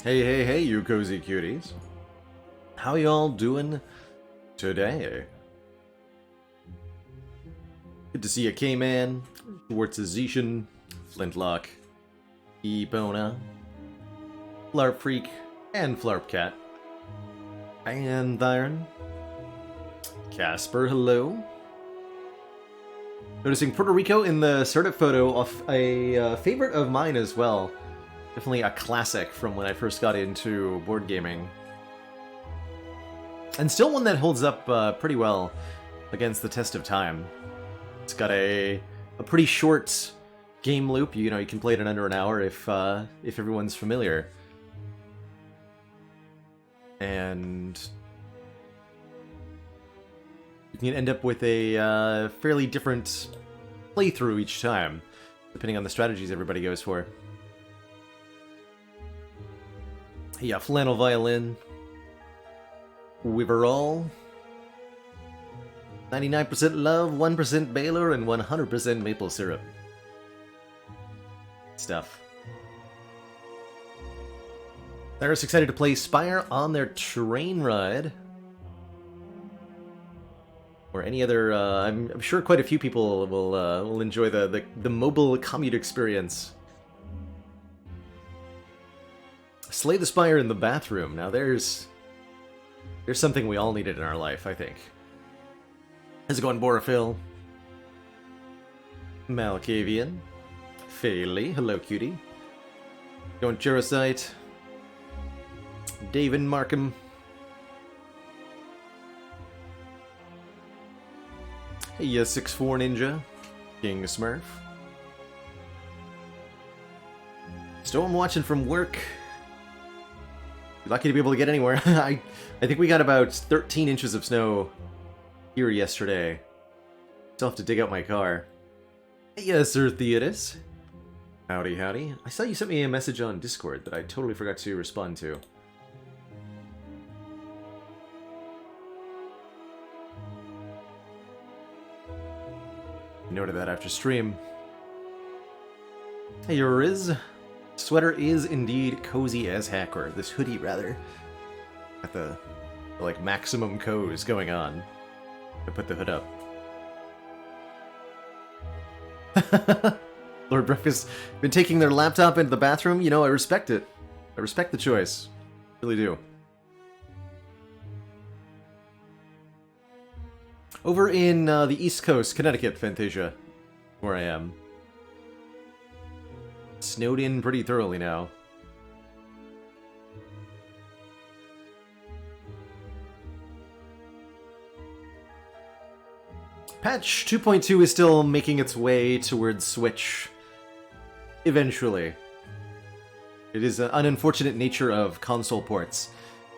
Hey, hey, hey, you cozy cuties. How y'all doing today? Good to see you, K-Man, Schwartzization, Flintlock, Epona, Flarp Freak, and Flarp Cat, and Thyron, Casper, hello. Noticing Puerto Rico in the startup photo of a favorite of mine as well. Definitely a classic from when I first got into board gaming. And still one that holds up pretty well against the test of time. It's got a pretty short game loop. You know, you can play it in under an hour if everyone's familiar. And you can end up with a fairly different playthrough each time, depending on the strategies everybody goes for. Yeah, flannel violin, Wiverall, 99% love, 1% Baylor, and 100% maple syrup. Stuff. They're excited to play Spire on their train ride. Or any other, I'm sure quite a few people will enjoy the mobile commute experience. Slay the Spire in the bathroom. Now there's something we all needed in our life, I think. How's it going, Boraphil? Malkavian. Fayley, hello cutie. Going Jurosite. David Markham. Hey, 6'4 Ninja. King Smurf. Storm watching from work. Lucky to be able to get anywhere. I think we got about 13 inches of snow here yesterday. Still have to dig out my car. Yes, Sir Theodis. Howdy, howdy. I saw you sent me a message on Discord that I totally forgot to respond to. Noted that after stream. Hey, Riz. Sweater is indeed cozy as heck, or this hoodie rather. Got the like maximum cozy going on. I put the hood up. Lord Breakfast been taking their laptop into the bathroom. You know, I respect it. I respect the choice. Really do. Over in the East Coast, Connecticut, Fantasia, where I am. Snowed in pretty thoroughly now. Patch 2.2 is still making its way towards Switch. Eventually. It is an unfortunate nature of console ports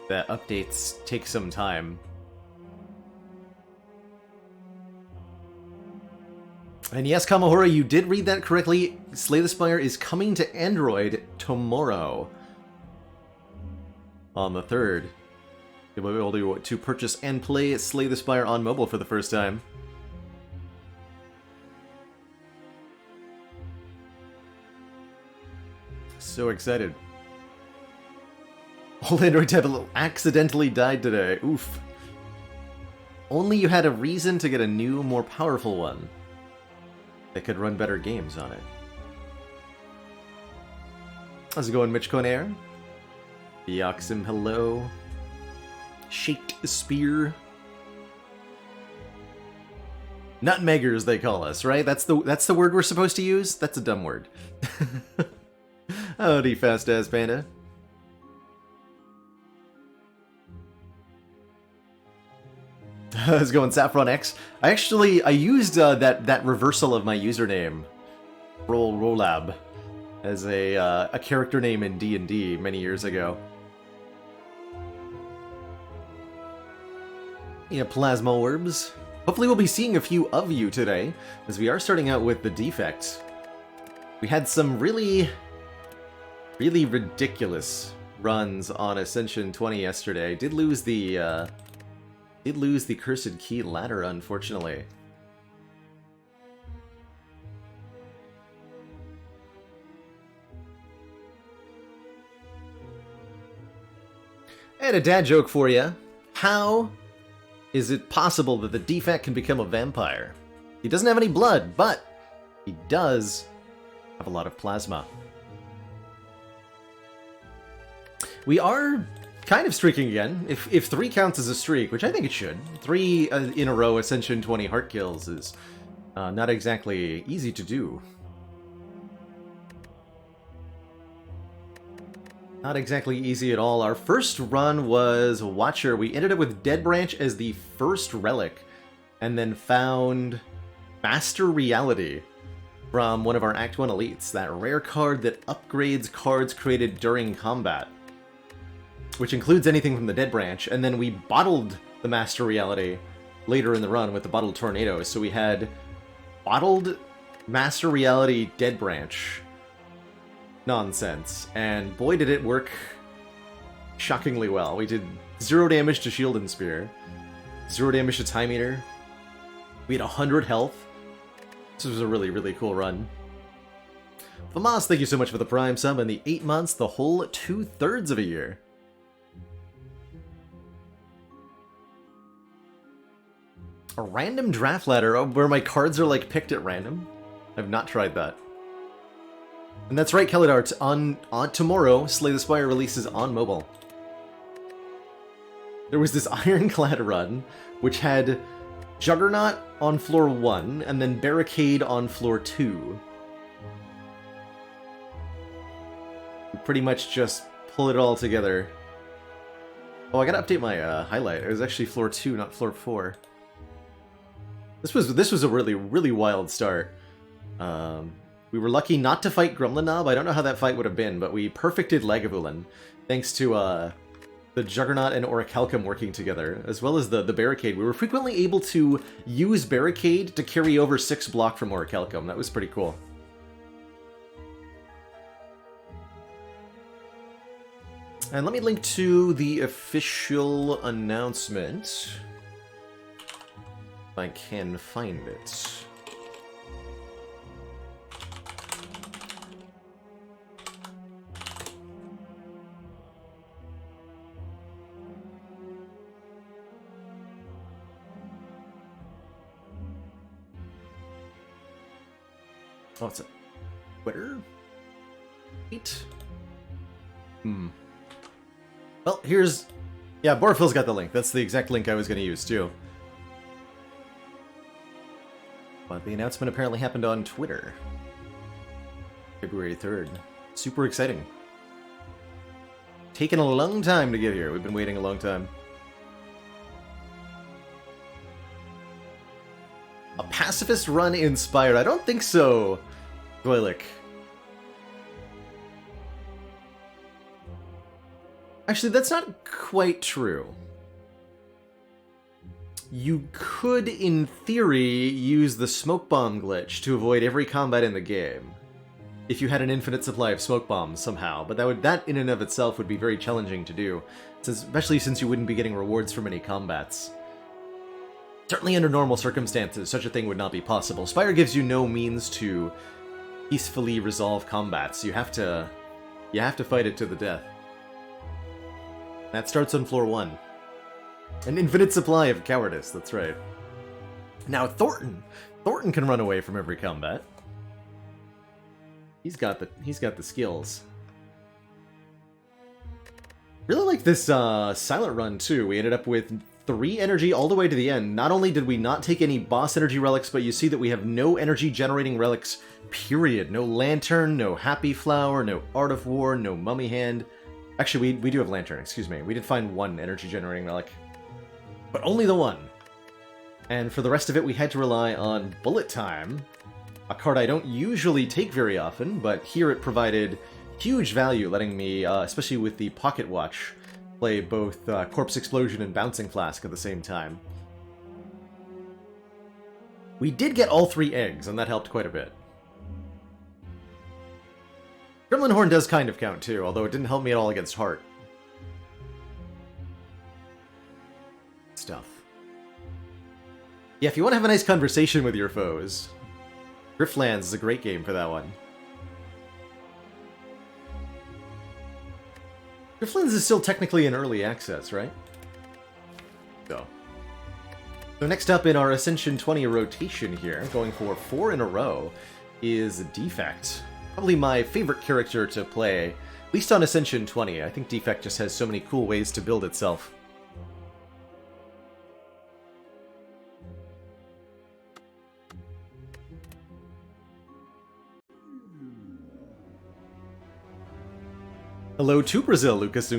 that updates take some time. And yes, Kamahora, you did read that correctly. Slay the Spire is coming to Android tomorrow. On the 3rd. You'll be able to purchase and play Slay the Spire on mobile for the first time. So excited. Old Android tablet accidentally died today. Oof. Only you had a reason to get a new, more powerful one that could run better games on it. How's it going, Mitch Conair? Yoxim, hello. Shaked Spear. Nutmeggers, they call us, right? That's the word we're supposed to use? That's a dumb word. Howdy, fast-ass panda. How's it going, Saffron X? I used that reversal of my username, Rolab, as a character name in D&D many years ago. Yeah, Plasma Orbs. Hopefully we'll be seeing a few of you today, as we are starting out with the defect. We had some really ridiculous runs on Ascension 20 yesterday. Did lose the Cursed Key ladder, unfortunately. I had a dad joke for you. How is it possible that the defect can become a vampire? He doesn't have any blood, but he does have a lot of plasma. We are kind of streaking again. If 3 counts as a streak, which I think it should. 3 in a row Ascension 20 heart kills is not exactly easy to do. Not exactly easy at all. Our first run was Watcher. We ended up with Dead Branch as the first relic, and then found Master Reality from one of our Act 1 elites, that rare card that upgrades cards created during combat, which includes anything from the Dead Branch, and then we bottled the Master Reality later in the run with the Bottled Tornado, so we had bottled Master Reality Dead Branch nonsense, and boy did it work shockingly well. We did 0 damage to Shield and Spear, 0 damage to Time Eater, we had 100 health. This was a really, really cool run. Famas, thank you so much for the Prime sub and the 8 months, the whole 2/3 of a year. A random draft ladder where my cards are like picked at random? I've not tried that. And that's right, Kelladart, on tomorrow, Slay the Spire releases on mobile. There was this Ironclad run, which had Juggernaut on floor 1, and then Barricade on floor 2. You pretty much just pull it all together. Oh, I gotta update my highlight. It was actually floor 2, not floor 4. This was a really, really wild start. We were lucky not to fight Gremlin Knob. I don't know how that fight would have been, but we perfected Lagavulin, thanks to the Juggernaut and Orichalcum working together, as well as the Barricade. We were frequently able to use Barricade to carry over 6 block from Orichalcum. That was pretty cool. And let me link to the official announcement, if I can find it. Oh, it's a Twitter? Wait. Well, here's... Yeah, Borphil's got the link. That's the exact link I was going to use, too. But the announcement apparently happened on Twitter. February 3rd. Super exciting. Taken a long time to get here. We've been waiting a long time. A pacifist run in Spire? I don't think so, Goylik. Actually, that's not quite true. You could, in theory, use the smoke bomb glitch to avoid every combat in the game, if you had an infinite supply of smoke bombs somehow, but that in and of itself would be very challenging to do, especially since you wouldn't be getting rewards from any combats. Certainly under normal circumstances, such a thing would not be possible. Spire gives you no means to peacefully resolve combats. You have to fight it to the death. That starts on floor 1. An infinite supply of cowardice, that's right. Now Thornton can run away from every combat. He's got the skills. Really like this silent run too. We ended up with 3 energy all the way to the end. Not only did we not take any boss energy relics, but you see that we have no energy generating relics, period. No Lantern, no Happy Flower, no Art of War, no Mummy Hand. Actually, we do have Lantern, excuse me. We did find 1 energy generating relic, but only the 1. And for the rest of it, we had to rely on Bullet Time, a card I don't usually take very often, but here it provided huge value, letting me, especially with the Pocket Watch, play both Corpse Explosion and Bouncing Flask at the same time. We did get all 3 eggs, and that helped quite a bit. Gremlin Horn does kind of count too, although it didn't help me at all against Heart. Stuff. Yeah, if you want to have a nice conversation with your foes, Griftlands is a great game for that one. Grifflin's is still technically in early access, right? So next up in our Ascension 20 rotation here, going for 4 in a row, is Defect. Probably my favorite character to play, at least on Ascension 20. I think Defect just has so many cool ways to build itself. Hello to Brazil, Lucas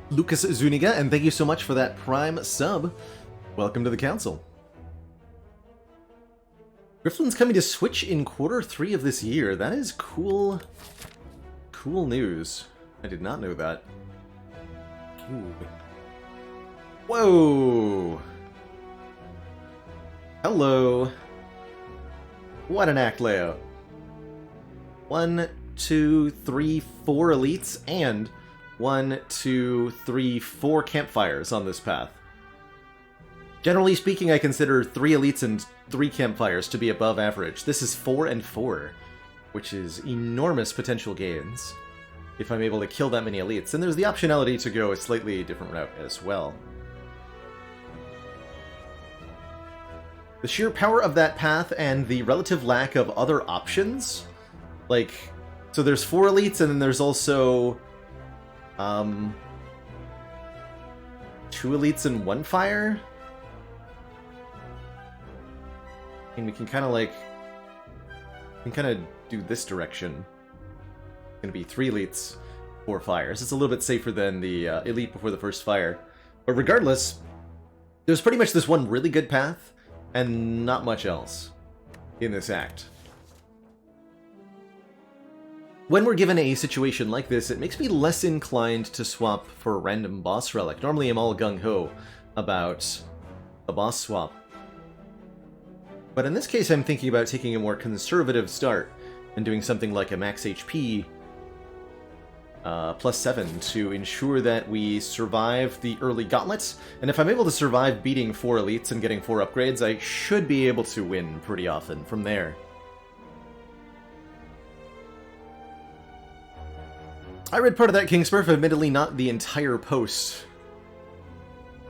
Zuniga, and thank you so much for that Prime sub. Welcome to the Council. Grifflin's coming to Switch in Q3 of this year. That is cool. Cool news. I did not know that. Ooh. Whoa! Hello. What an act layout. 1, 2, 3, 4 elites, and 1, 2, 3, 4 campfires on this path. Generally speaking, I consider 3 elites and 3 campfires to be above average. This is 4 and 4, which is enormous potential gains if I'm able to kill that many elites. And there's the optionality to go a slightly different route as well. The sheer power of that path and the relative lack of other options, like, so there's 4 elites, and then there's also 2 elites and 1 fire. And we can kind of do this direction. It's gonna be 3 elites, 4 fires. It's a little bit safer than the elite before the first fire. But regardless, there's pretty much this one really good path, and not much else in this act. When we're given a situation like this, it makes me less inclined to swap for a random boss relic. Normally I'm all gung-ho about a boss swap. But in this case I'm thinking about taking a more conservative start and doing something like a max HP +7 to ensure that we survive the early gauntlets. And if I'm able to survive beating 4 elites and getting 4 upgrades, I should be able to win pretty often from there. I read part of that, King Smurf, admittedly not the entire post.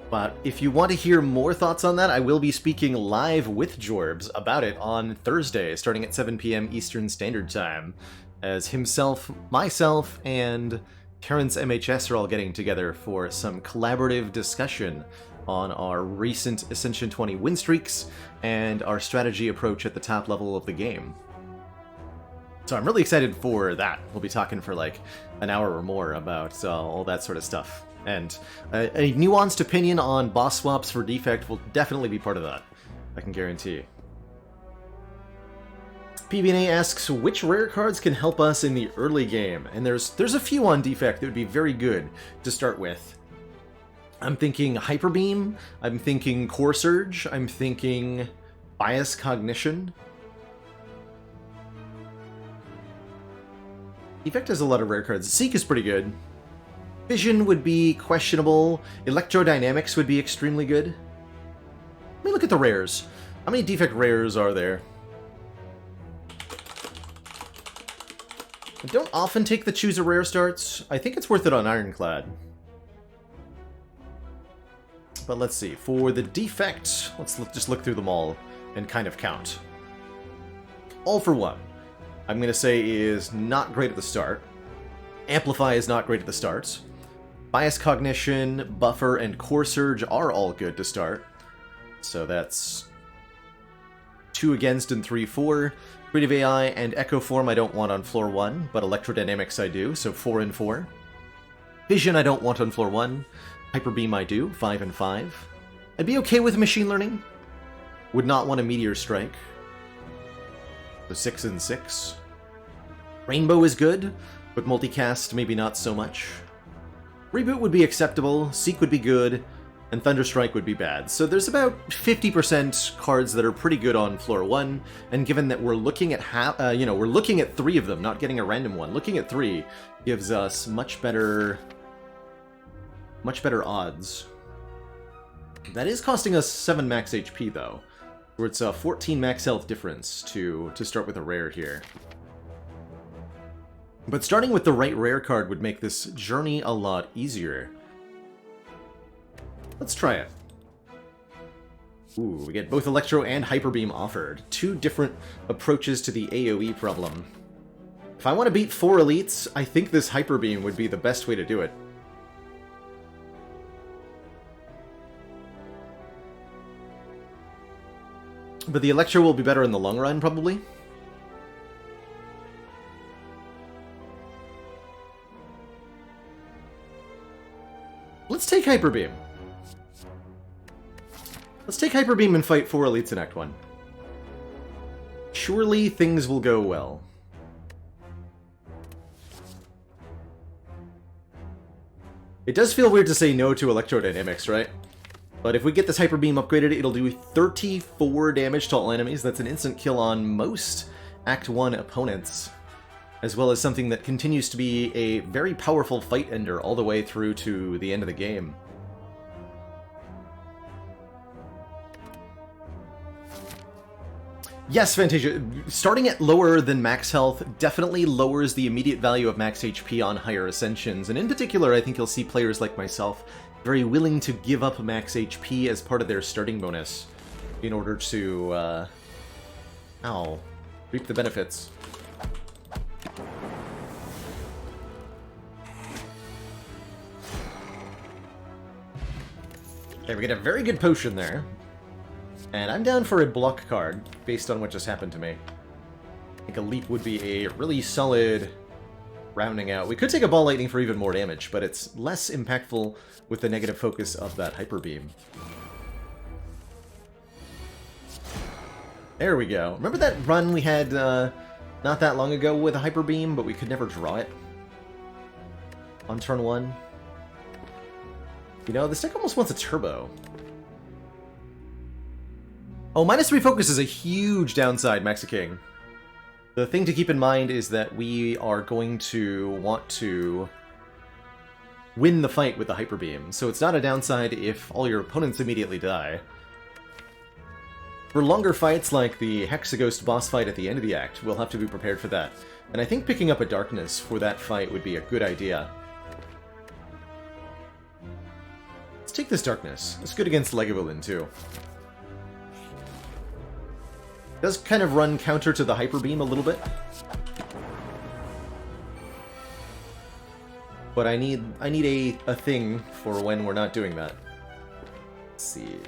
But if you want to hear more thoughts on that, I will be speaking live with Jorbs about it on Thursday, starting at 7 PM Eastern Standard Time, as himself, myself, and Terrence MHS are all getting together for some collaborative discussion on our recent Ascension 20 win streaks and our strategy approach at the top level of the game. So I'm really excited for that. We'll be talking for like an hour or more about all that sort of stuff. And a nuanced opinion on boss swaps for Defect will definitely be part of that, I can guarantee. PBNA asks, which rare cards can help us in the early game? And there's a few on Defect that would be very good to start with. I'm thinking Hyper Beam, I'm thinking Core Surge, I'm thinking Bias Cognition. Defect has a lot of rare cards. Seek is pretty good. Vision would be questionable. Electrodynamics would be extremely good. Let me look at the rares. How many Defect rares are there? I don't often take the choose a rare starts. I think it's worth it on Ironclad. But let's see. For the Defect, let's just look through them all and kind of count. All for One, I'm going to say is not great at the start. Amplify is not great at the start. Bias Cognition, Buffer, and Core Surge are all good to start. So that's 2 against and 3 for. Creative AI and Echo Form I don't want on floor 1, but Electrodynamics I do, so 4 and 4. Vision I don't want on floor 1. Hyper Beam I do, 5 and 5. I'd be okay with Machine Learning. Would not want a Meteor Strike. So 6 and 6. Rainbow is good, but Multicast maybe not so much. Reboot would be acceptable, Seek would be good, and Thunderstrike would be bad. So there's about 50% cards that are pretty good on floor 1, and given that we're looking at we're looking at 3 of them, not getting a random one. Looking at 3 gives us much better odds. That is costing us 7 max HP though, where it's a 14 max health difference to start with a rare here. But starting with the right rare card would make this journey a lot easier. Let's try it. Ooh, we get both Electro and Hyper Beam offered. Two different approaches to the AoE problem. If I want to beat 4 elites, I think this Hyper Beam would be the best way to do it. But the Electro will be better in the long run, probably. Let's take Hyper Beam. Let's take Hyper Beam and fight 4 elites in Act 1. Surely things will go well. It does feel weird to say no to Electrodynamics, right? But if we get this Hyper Beam upgraded, it'll do 34 damage to all enemies. That's an instant kill on most Act 1 opponents, as well as something that continues to be a very powerful fight ender all the way through to the end of the game. Yes, Fantasia, starting at lower than max health definitely lowers the immediate value of max HP on higher Ascensions, and in particular I think you'll see players like myself very willing to give up max HP as part of their starting bonus in order to, reap the benefits. Okay, we get a very good potion there. And I'm down for a block card, based on what just happened to me. I think a leap would be a really solid rounding out. We could take a Ball Lightning for even more damage, but it's less impactful with the negative focus of that Hyper Beam. There we go. Remember that run we had not that long ago with a Hyper Beam, but we could never draw it? On turn 1? You know, this deck almost wants a turbo. Oh, -3 focus is a huge downside, Mexiking. The thing to keep in mind is that we are going to want to win the fight with the Hyper Beam, so it's not a downside if all your opponents immediately die. For longer fights like the Hexaghost boss fight at the end of the act, we'll have to be prepared for that. And I think picking up a Darkness for that fight would be a good idea. Let's take this Darkness. It's good against Legavulin, too. Does kind of run counter to the Hyper Beam a little bit. But I need a thing for when we're not doing that. Let's see.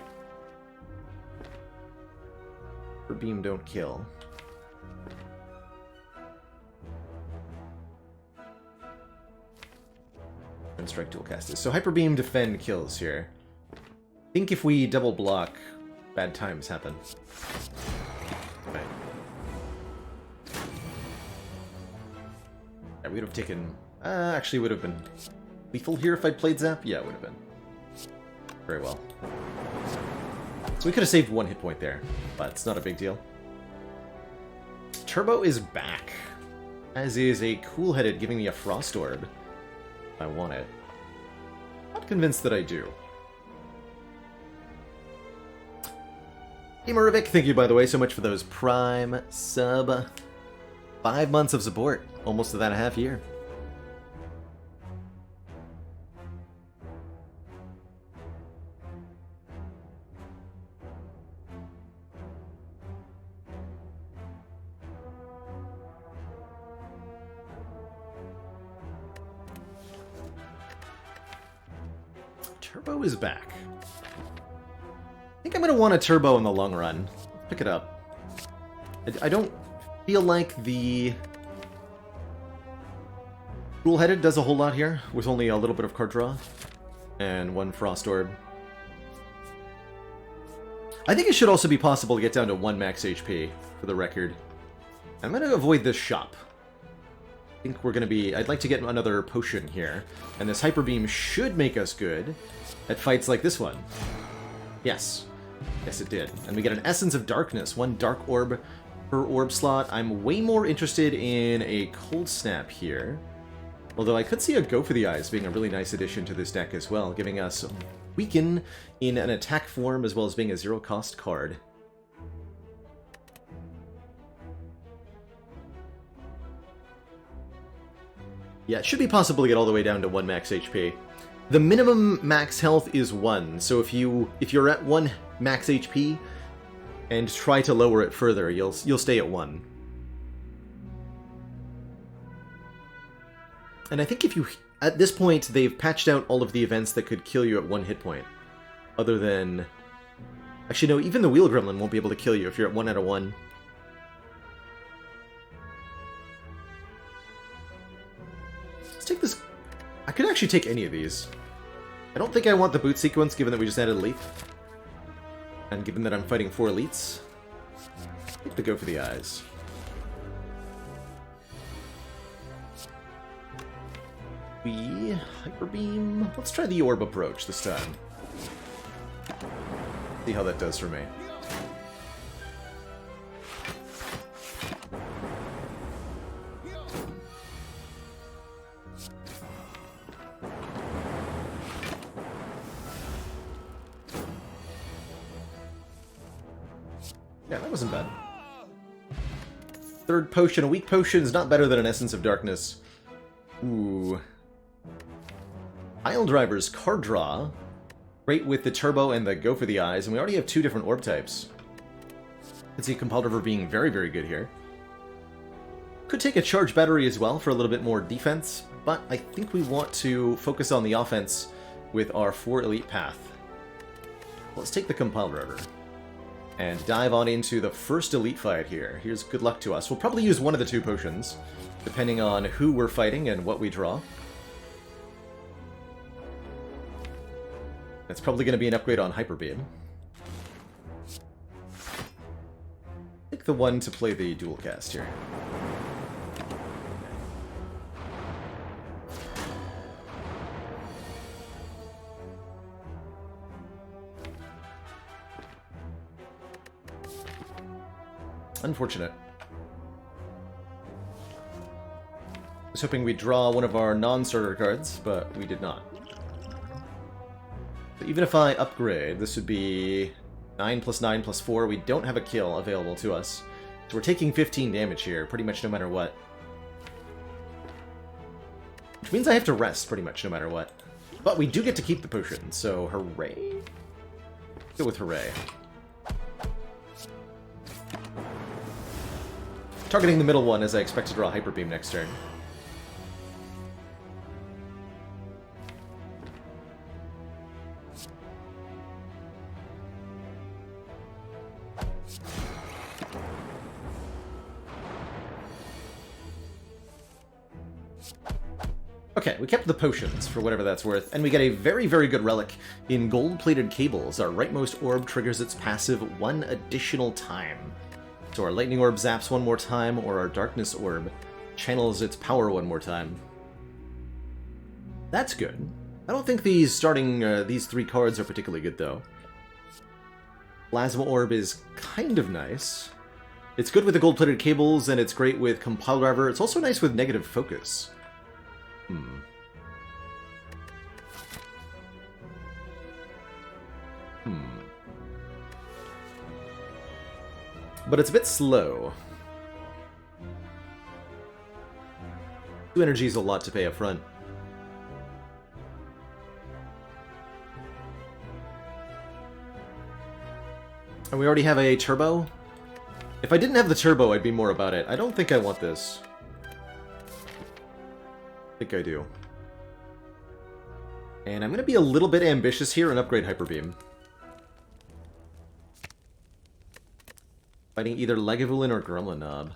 Hyper Beam don't kill. And strike dual casters. So Hyper Beam defend kills here. I think if we double block, bad times happen. Yeah, we would have taken... actually would have been lethal here if I'd played Zap? Yeah, it would have been. Very well. So we could have saved 1 hit point there, but it's not a big deal. Turbo is back. As is a Cool-Headed giving me a Frost Orb. I want it. Not convinced that I do. Hey Murvik, thank you by the way so much for those Prime sub 5 months of support. Almost to that a half year. Turbo is back. I think I'm going to want a turbo in the long run. Let's pick it up. I don't feel like the Cool-Headed does a whole lot here, with only a little bit of card draw, and 1 Frost Orb. I think it should also be possible to get down to 1 max HP, for the record. I'm going to avoid this shop. I think we're going to be... I'd like to get another potion here, and this Hyper Beam should make us good at fights like this one. Yes. Yes, it did. And we get an Essence of Darkness, 1 Dark Orb per orb slot. I'm way more interested in a Cold Snap here. Although I could see a Go for the Eyes being a really nice addition to this deck as well, giving us Weaken in an attack form as well as being a 0-cost card. Yeah, it should be possible to get all the way down to 1 max HP. The minimum max health is 1, so if you're at 1 max HP and try to lower it further, you'll stay at 1. And I think at this point, they've patched out all of the events that could kill you at 1 hit point. Other than... Actually, no, even the Wheel Gremlin won't be able to kill you if you're at 1 out of 1. Let's take this... I could actually take any of these. I don't think I want the boot sequence, given that we just added Elite. And given that I'm fighting 4 elites. I think to go for the eyes. Hyper Beam. Let's try the Orb approach this time. See how that does for me. Yeah, that wasn't bad. Third potion. A weak potion is not better than an Essence of Darkness. Ooh. Pile Driver's card draw. Great with the turbo and the go for the eyes, and we already have 2 different orb types. I can see Compile Driver being very, very good here. Could take a charge battery as well for a little bit more defense, but I think we want to focus on the offense with our 4 elite path. Let's take the Compile Driver and dive on into the first elite fight here. Here's good luck to us. We'll probably use one of the 2 potions, depending on who we're fighting and what we draw. That's probably going to be an upgrade on Hyper Beam. Pick the one to play the dual cast here. Unfortunate. I was hoping we'd draw one of our non-starter cards, but we did not. So even if I upgrade, this would be 9 plus 9 plus 4. We don't have a kill available to us. So we're taking 15 damage here, pretty much no matter what. Which means I have to rest pretty much no matter what. But we do get to keep the potion, so hooray. Go with hooray. Targeting the middle one as I expect to draw Hyper Beam next turn. Okay, we kept the potions, for whatever that's worth, and we get a very, very good relic in gold-plated cables. Our rightmost orb triggers its passive 1 additional time. So our lightning orb zaps 1 more time, or our darkness orb channels its power 1 more time. That's good. I don't think these 3 cards are particularly good, though. Plasma orb is kind of nice. It's good with the gold-plated cables, and it's great with Compile Driver. It's also nice with negative focus. But it's a bit slow. 2 energy is a lot to pay up front. And we already have a turbo? If I didn't have the turbo, I'd be more about it. I don't think I want this. I think I do. And I'm going to be a little bit ambitious here and upgrade Hyper Beam. Fighting either Lagavulin or Gremlin Knob.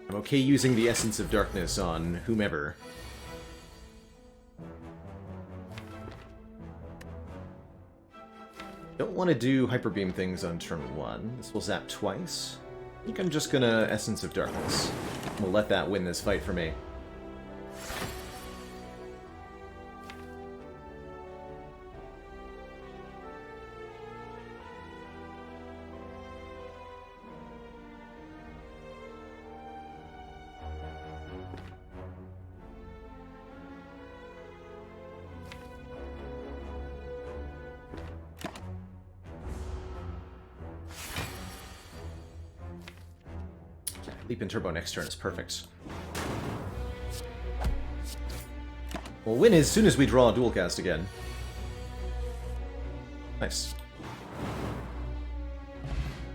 I'm okay using the Essence of Darkness on whomever. Don't want to do Hyper Beam things on turn 1. This will zap twice. I think I'm just gonna Essence of Darkness. We'll let that win this fight for me. Leap and Turbo next turn is perfect. We'll win as soon as we draw a dual cast again. Nice.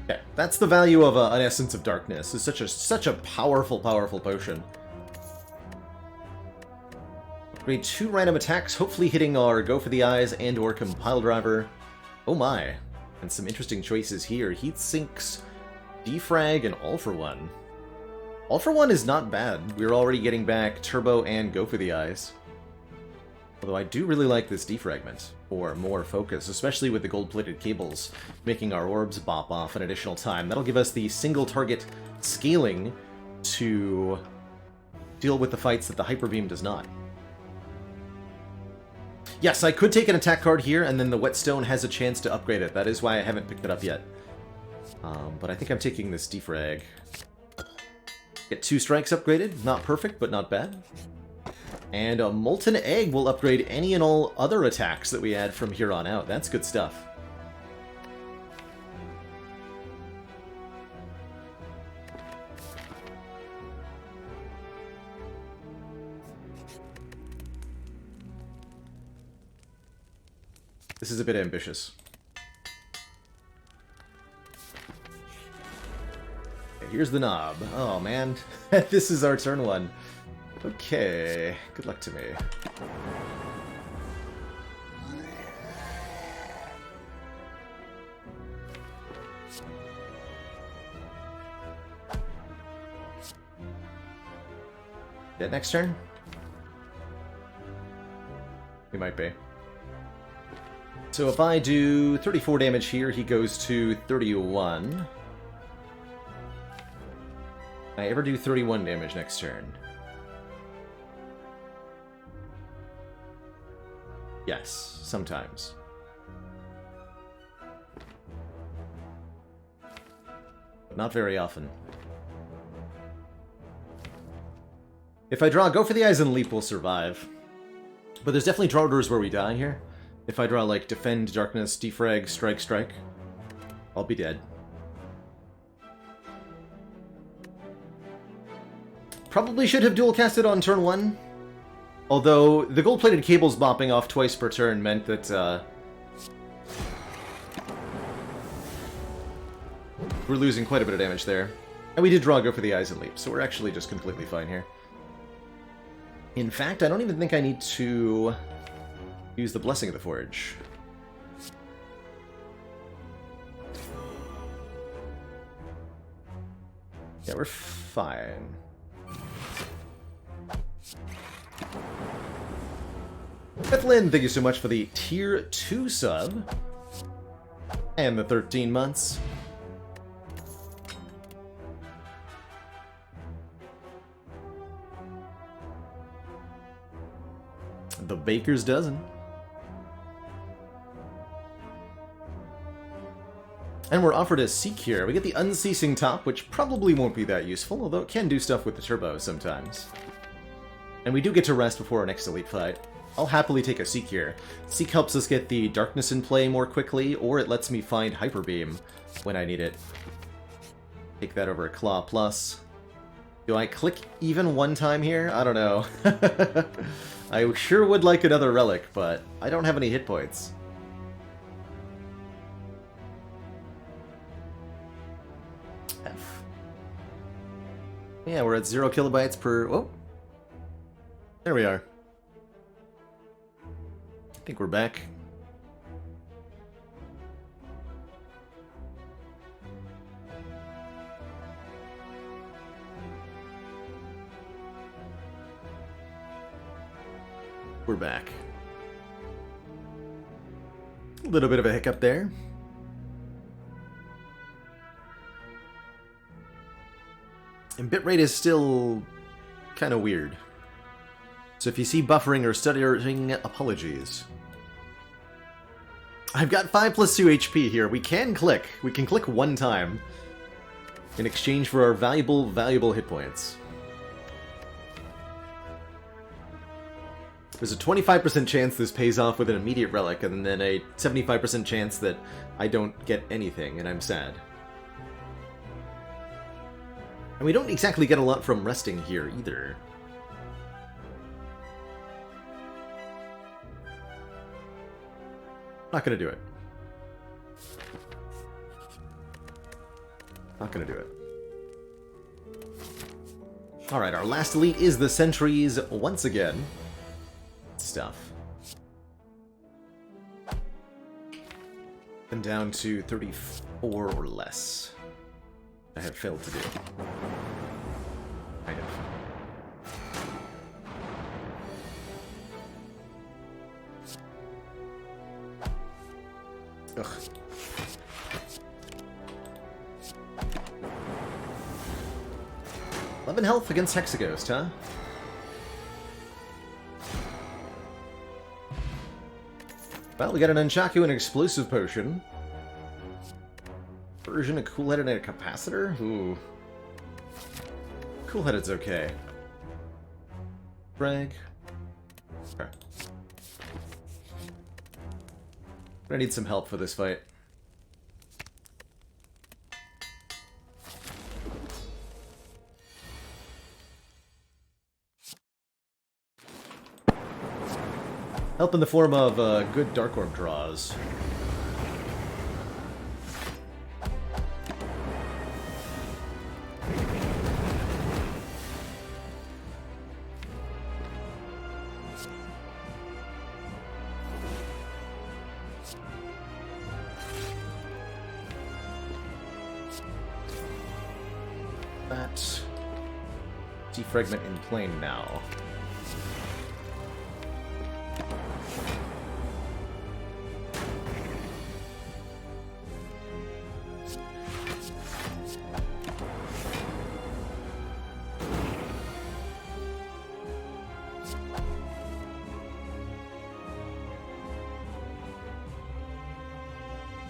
Okay, that's the value of an Essence of Darkness. It's such a powerful potion. Upgrade 2 random attacks, hopefully hitting our Go for the Eyes and or Compile Driver. Oh my. And some interesting choices here. Heat Sinks, Defrag, and All for One. All for One is not bad. We're already getting back Turbo and Go for the Eyes. Although I do really like this Defragment for more focus, especially with the gold-plated cables making our orbs bop off an additional time. That'll give us the single target scaling to deal with the fights that the Hyper Beam does not. Yes, I could take an attack card here, and then the Whetstone has a chance to upgrade it. That is why I haven't picked it up yet. But I think I'm taking this Defrag. Get 2 strikes upgraded. Not perfect, but not bad. And a Molten Egg will upgrade any and all other attacks that we add from here on out. That's good stuff. This is a bit ambitious. Okay, here's the knob. Oh, man. This is our turn 1. Okay. Good luck to me. Dead next turn? We might be. So if I do 34 damage here, he goes to 31. I ever do 31 damage next turn? Yes, sometimes. But not very often. If I draw Go for the Eyes and Leap, we'll survive. But there's definitely draw orders where we die here. If I draw, like, Defend, Darkness, Defrag, Strike, Strike, I'll be dead. Probably should have dual casted on turn 1. Although, the gold-plated cables bopping off twice per turn meant that, we're losing quite a bit of damage there. And we did draw Go for the Eyes and Leap, so we're actually just completely fine here. In fact, I don't even think I need to use the Blessing of the Forge. Yeah, we're fine. Bethlyn, thank you so much for the Tier 2 sub. And the 13 months. The Baker's Dozen. And we're offered a Seek here. We get the Unceasing Top, which probably won't be that useful, although it can do stuff with the Turbo sometimes. And we do get to rest before our next Elite fight. I'll happily take a Seek here. Seek helps us get the Darkness in play more quickly, or it lets me find Hyper Beam when I need it. Take that over a Claw Plus. Do I click even one time here? I don't know. I sure would like another Relic, but I don't have any hit points. F. Yeah, we're at 0 kilobytes per... Oh! There we are. I think we're back. We're back. A little bit of a hiccup there. And bitrate is still kind of weird. So if you see buffering or stuttering, apologies. I've got 5 plus 2 HP here. We can click. We can click one time in exchange for our valuable hit points. There's a 25% chance this pays off with an immediate relic, and then a 75% chance that I don't get anything, and I'm sad. And we don't exactly get a lot from resting here, either. Not gonna do it. Not gonna do it. Alright, our last elite is the sentries once again. Stuff. And down to 34 or less. I have failed to do. Kind of. Ugh. "11 health against Hexaghost, huh? Well, we got an Nunchaku and an explosive potion. Version, a cool-headed, and a capacitor? Ooh. Cool-headed's okay. Drag. Okay. I need some help for this fight. Help in the form of good Dark Orb draws. That defragment in plane now.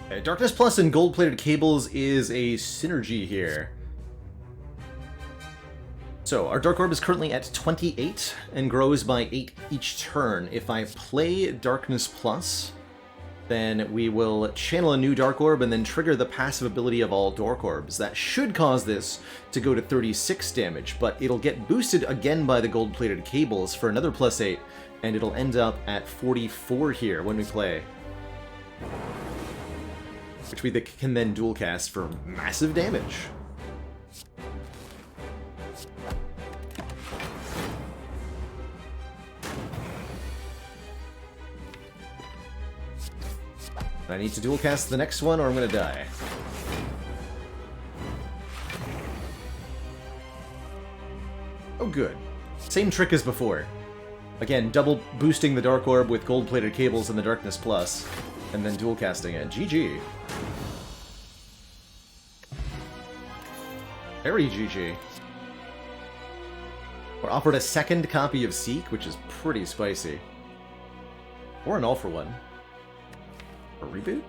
Okay, Darkness Plus and gold-plated cables is a synergy here. So, our Dark Orb is currently at 28 and grows by 8 each turn. If I play Darkness Plus, then we will channel a new Dark Orb and then trigger the passive ability of all Dark Orbs. That should cause this to go to 36 damage, but it'll get boosted again by the gold-plated cables for another +8, and it'll end up at 44 here when we play. Which we can then dual cast for massive damage. I need to dual cast the next one or I'm gonna die. Oh good. Same trick as before. Again, double boosting the Dark Orb with gold-plated cables and the Darkness Plus, and then dual casting it. GG. Very GG. We're offered a second copy of Seek, which is pretty spicy. Or an all-for-one. A reboot?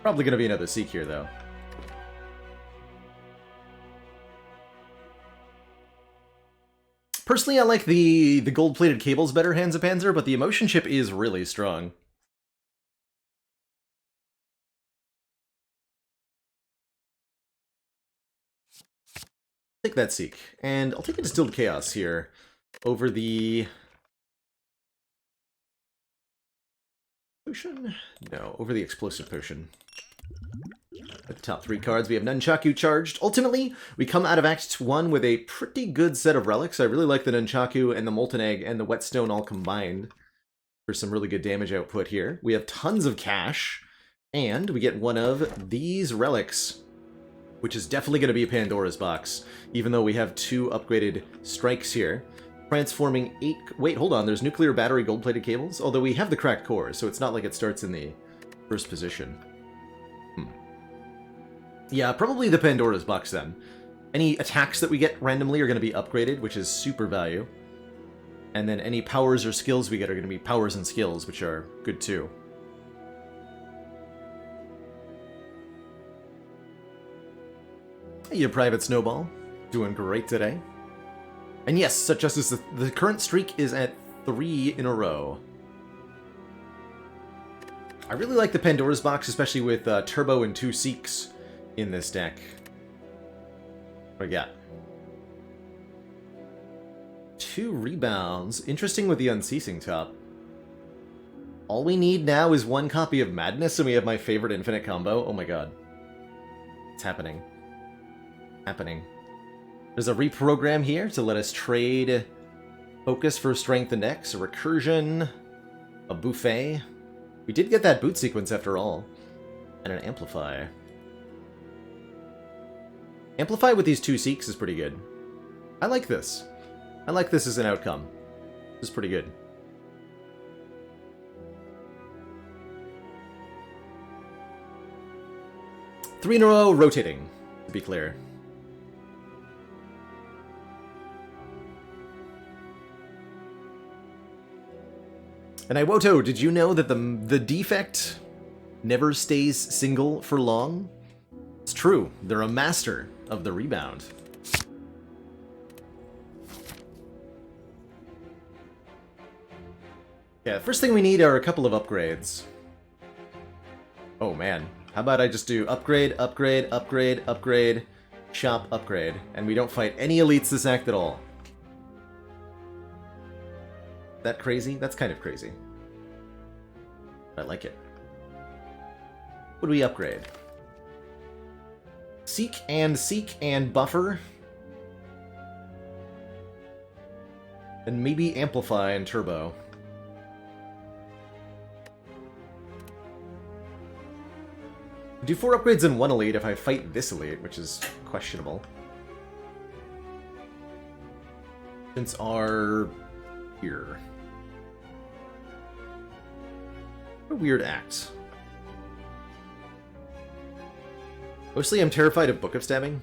Probably gonna be another Seek here, though. Personally, I like the gold-plated cables better, Hansa Panzer, but the emotion chip is really strong. Take that Seek, and I'll take a Distilled Chaos here over the potion? No, over the explosive potion. At the top 3 cards, we have Nunchaku charged. Ultimately, we come out of Act 1 with a pretty good set of relics. I really like the Nunchaku and the Molten Egg and the Whetstone all combined for some really good damage output here. We have tons of cash, and we get one of these relics, which is definitely going to be a Pandora's box, even though we have 2 upgraded strikes here. Transforming 8... Wait, hold on, there's nuclear battery gold-plated cables? Although we have the cracked cores, so it's not like it starts in the first position. Yeah, probably the Pandora's box then. Any attacks that we get randomly are going to be upgraded, which is super value. And then any powers or skills we get are going to be powers and skills, which are good too. Hey, you Private Snowball. Doing great today. And yes, such justice, the current streak is at 3 in a row. I really like the Pandora's box, especially with Turbo and 2 Seeks in this deck. What we got? 2 rebounds. Interesting with the Unceasing top. All we need now is 1 copy of Madness, and we have my favorite infinite combo. Oh my god. It's happening. Happening. There's a reprogram here to let us trade Focus for Strength and X, a Recursion, a Buffet. We did get that boot sequence after all. And an Amplify. Amplify with these 2 Seeks is pretty good. I like this. I like this as an outcome. This is pretty good. Three in a row, rotating, to be clear. And Iwoto, did you know that the defect never stays single for long? It's true. They're a master of the rebound. Yeah, first thing we need are a couple of upgrades. Oh man, how about I just do upgrade, upgrade, upgrade, upgrade, shop, upgrade, and we don't fight any elites this act at all. That crazy? That's kind of crazy. I like it. What do we upgrade? Seek and Buffer. And maybe Amplify and Turbo. Do 4 upgrades and 1 elite if I fight this elite, which is questionable. Since our... here. What a weird act. Mostly I'm terrified of Book of Stabbing.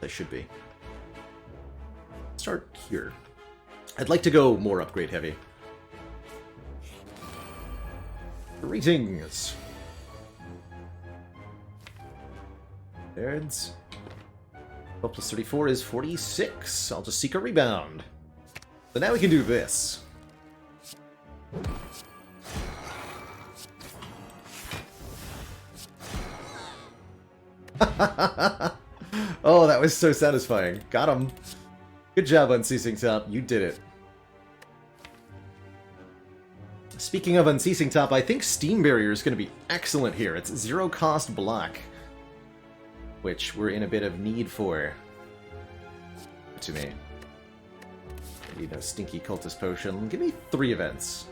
I should be. Start here. I'd like to go more upgrade heavy. Greetings! Nerds. 12 plus 34 is 46. I'll just seek a rebound. So now we can do this. Oh, that was so satisfying. Got him. Good job, Unceasing Top. You did it. Speaking of Unceasing Top, I think Steam Barrier is going to be excellent here. It's 0-cost block, which we're in a bit of need for. To me. You know, Stinky Cultist Potion. Give me 3 events.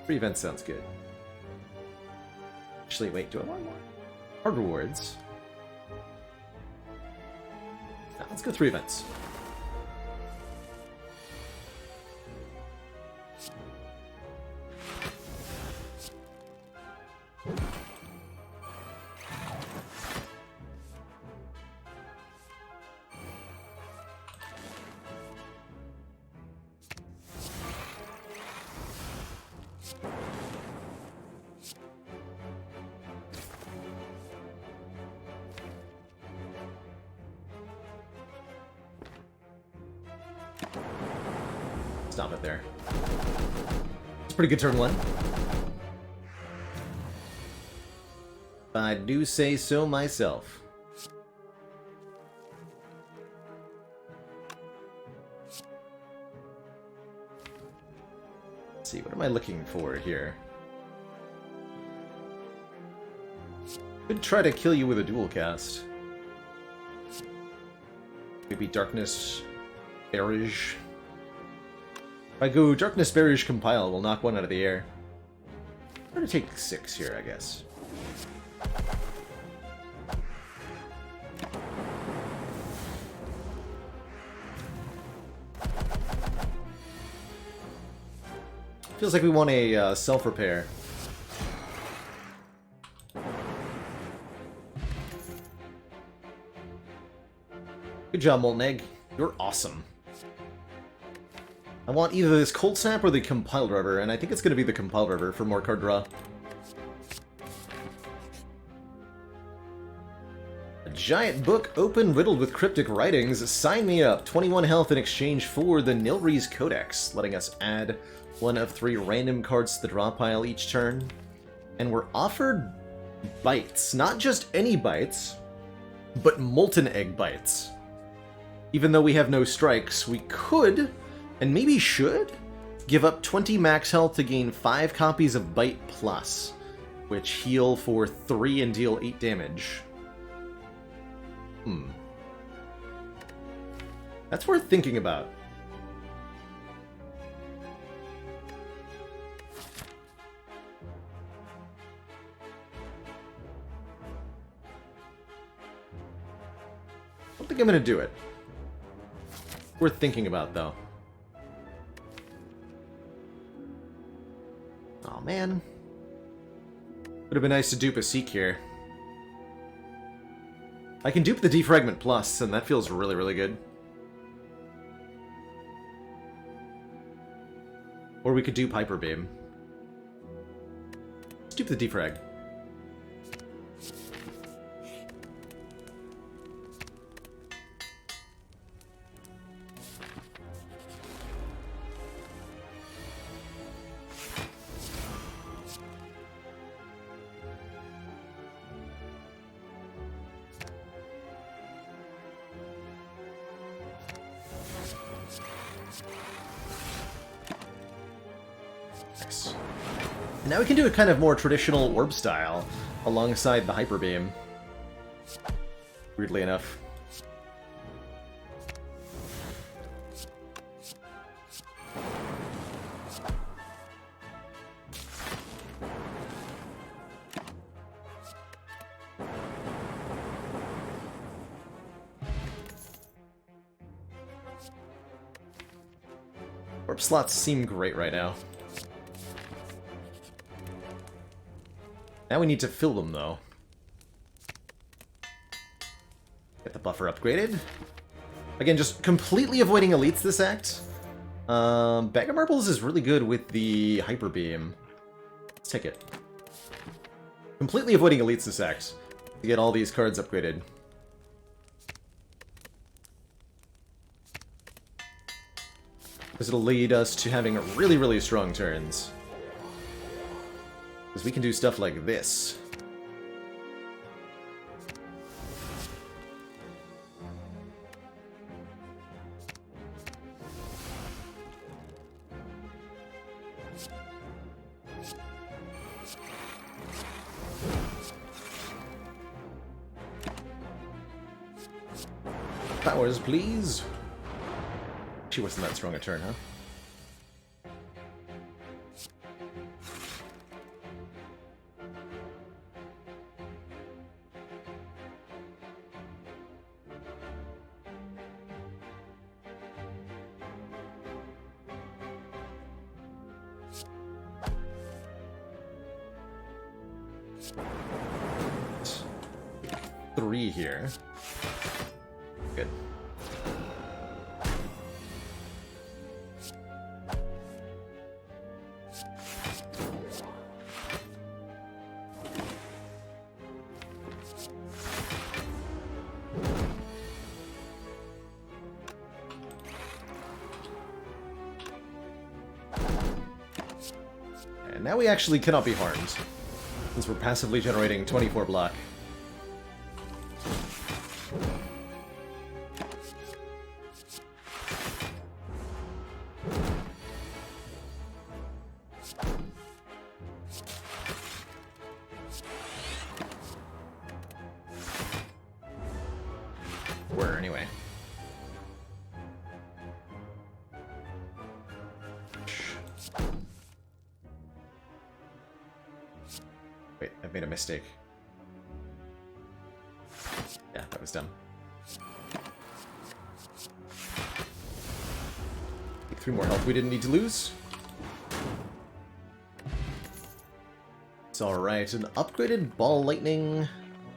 3 events sounds good. Actually, wait, do I want more? Hard rewards. Now, let's go 3 events. Stop it there. It's a pretty good turn 1. I do say so myself. Let's see, what am I looking for here? Could try to kill you with a dual cast. Maybe Darkness Barrage. If I go Darkness Barrage Compile, we'll knock 1 out of the air. I'm gonna take 6 here, I guess. Feels like we want a self-repair. Good job, Molten Egg. You're awesome. I want either this Cold Snap or the Compiled Rubber, and I think it's going to be the Compiled Rubber for more card draw. A giant book open riddled with cryptic writings. Sign me up. 21 health in exchange for the Nilri's Codex, letting us add 1 of 3 random cards to the draw pile each turn. And we're offered bites. Not just any bites, but Molten Egg bites. Even though we have no strikes, we could, and maybe should, give up 20 max health to gain 5 copies of Bite Plus, which heal for 3 and deal 8 damage. That's worth thinking about. I don't think I'm gonna do it. Worth thinking about, though. Oh man. Would have been nice to dupe a Seek here. I can dupe the Defragment Plus, and that feels really, really good. Or we could dupe Hyper Beam. Let's dupe the Defrag. And now we can do a kind of more traditional orb style alongside the Hyper Beam. Weirdly enough. Orb slots seem great right now. Now we need to fill them, though. Get the buffer upgraded. Again, just completely avoiding elites this act. Bag of Marbles is really good with the Hyper Beam. Let's take it. Completely avoiding elites this act to get all these cards upgraded. Because it'll lead us to having really, really strong turns. Because we can do stuff like this. Powers, please. She wasn't that strong a turn, huh? Three here. Good. And now we actually cannot be harmed, since we're passively generating 24 block. Anyway. Wait, I've made a mistake. Yeah, that was dumb. Take 3 more health we didn't need to lose. It's alright, an upgraded Ball Lightning.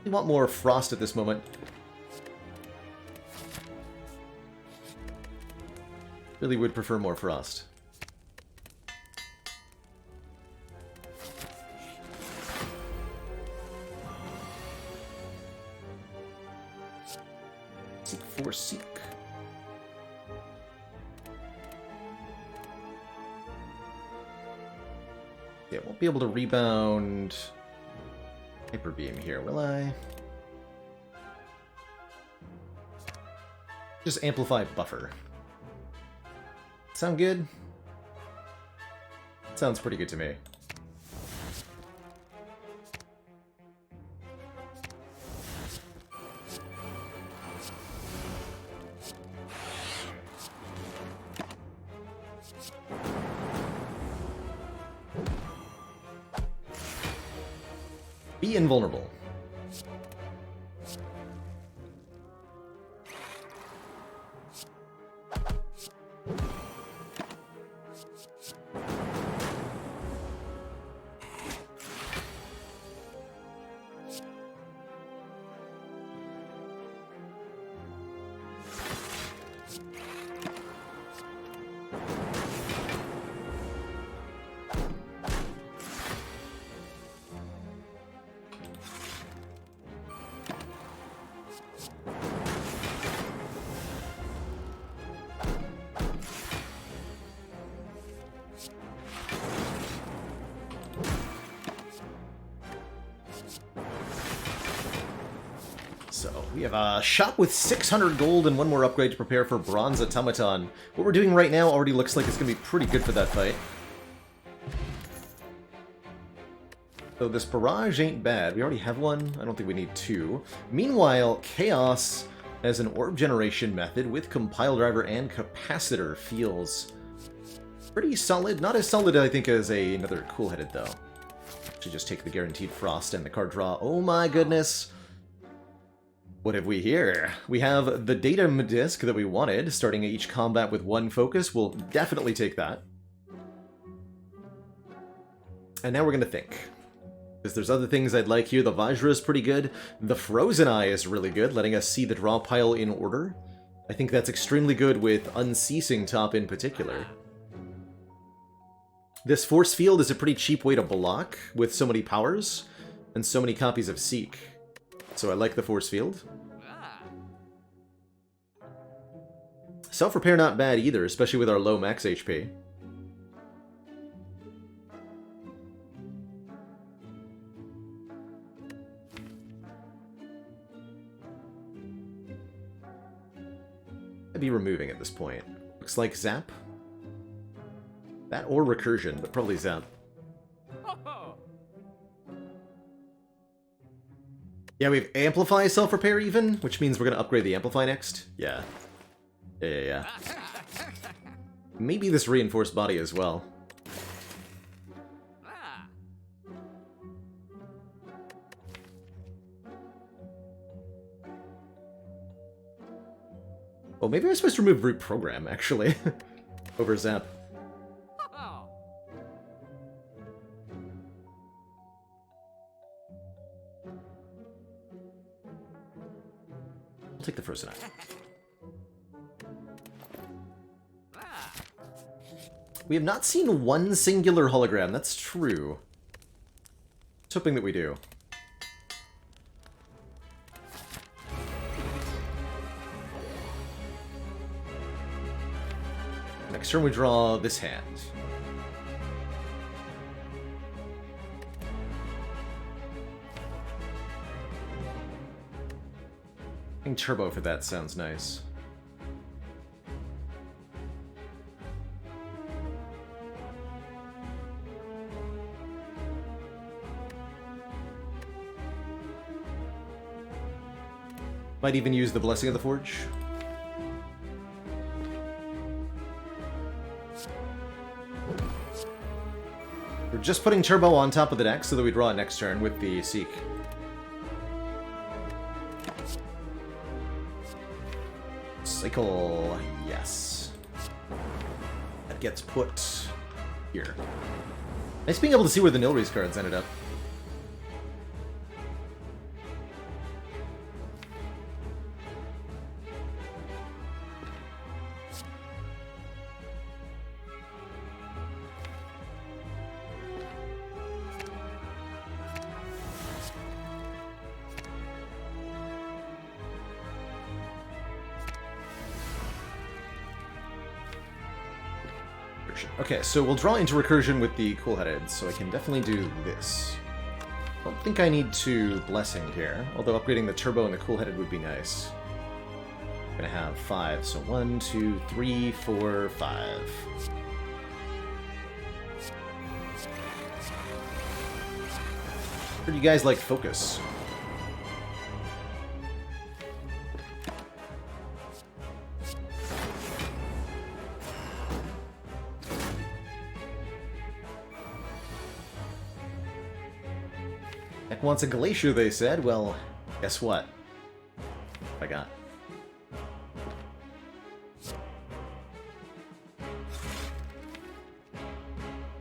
We want more Frost at this moment. Really would prefer more Frost. Seek for Seek. Yeah, won't be able to rebound Hyper Beam here, will I? Just amplify buffer. Sound good? Sounds pretty good to me. Be invulnerable. So, we have a shop with 600 gold and one more upgrade to prepare for Bronze Automaton. What we're doing right now already looks like it's going to be pretty good for that fight. So this barrage ain't bad. We already have one. I don't think we need two. Meanwhile, Chaos as an orb generation method with Compile Driver and Capacitor feels pretty solid. Not as solid, I think, as another Cool-Headed, though. Should just take the Guaranteed Frost and the card draw. Oh my goodness! What have we here? We have the Datum Disc that we wanted, starting each combat with one focus. We'll definitely take that. And now we're going to think. Because there's other things I'd like here. The Vajra is pretty good. The Frozen Eye is really good, letting us see the draw pile in order. I think that's extremely good with Unceasing Top in particular. This Force Field is a pretty cheap way to block with so many powers and so many copies of Seek. So I like the Force Field. Self-Repair not bad either, especially with our low max HP. I'd be removing at this point. Looks like Zap. That or Recursion, but probably Zap. Yeah, we have Amplify Self-Repair even, which means we're going to upgrade the Amplify next. Yeah. Yeah. Maybe this Reinforced Body as well. Oh, maybe I'm supposed to remove Reprogram, actually. Over Zap. I'll take the Frozen Eye. We have not seen one singular hologram, that's true. I'm hoping that we do. Next turn we draw this hand. I think Turbo for that sounds nice. Might even use the Blessing of the Forge. We're just putting Turbo on top of the deck so that we draw it next turn with the Seek. Cycle, yes. That gets put here. Nice being able to see where the Nilrees cards ended up. Okay, so we'll draw into Recursion with the Cool-Headed, so I can definitely do this. I don't think I need to Blessing here, although upgrading the Turbo and the Cool-Headed would be nice. gonna have 5. So 1, 2, 3, 4, 5. Heard you guys like focus. Heck wants a glacier, they said. Well, guess what? I got.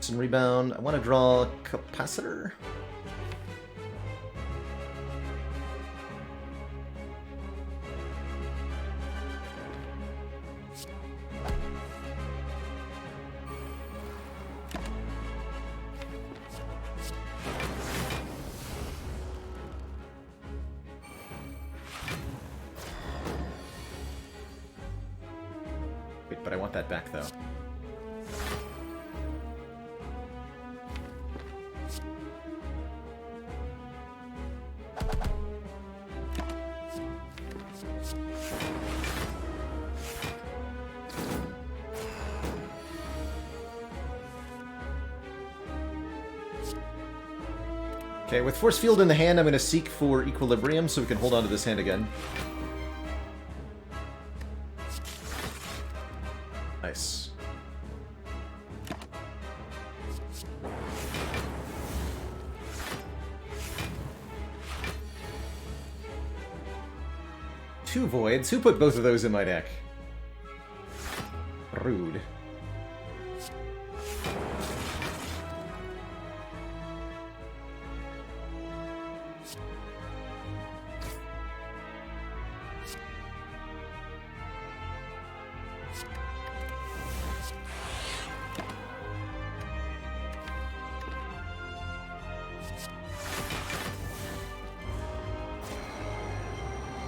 Some rebound. I want to draw capacitor. But I want that back, though. Okay, with Force Field in the hand, I'm going to seek for Equilibrium so we can hold on to this hand again. Nice. Two Voids. Who put both of those in my deck? Rude.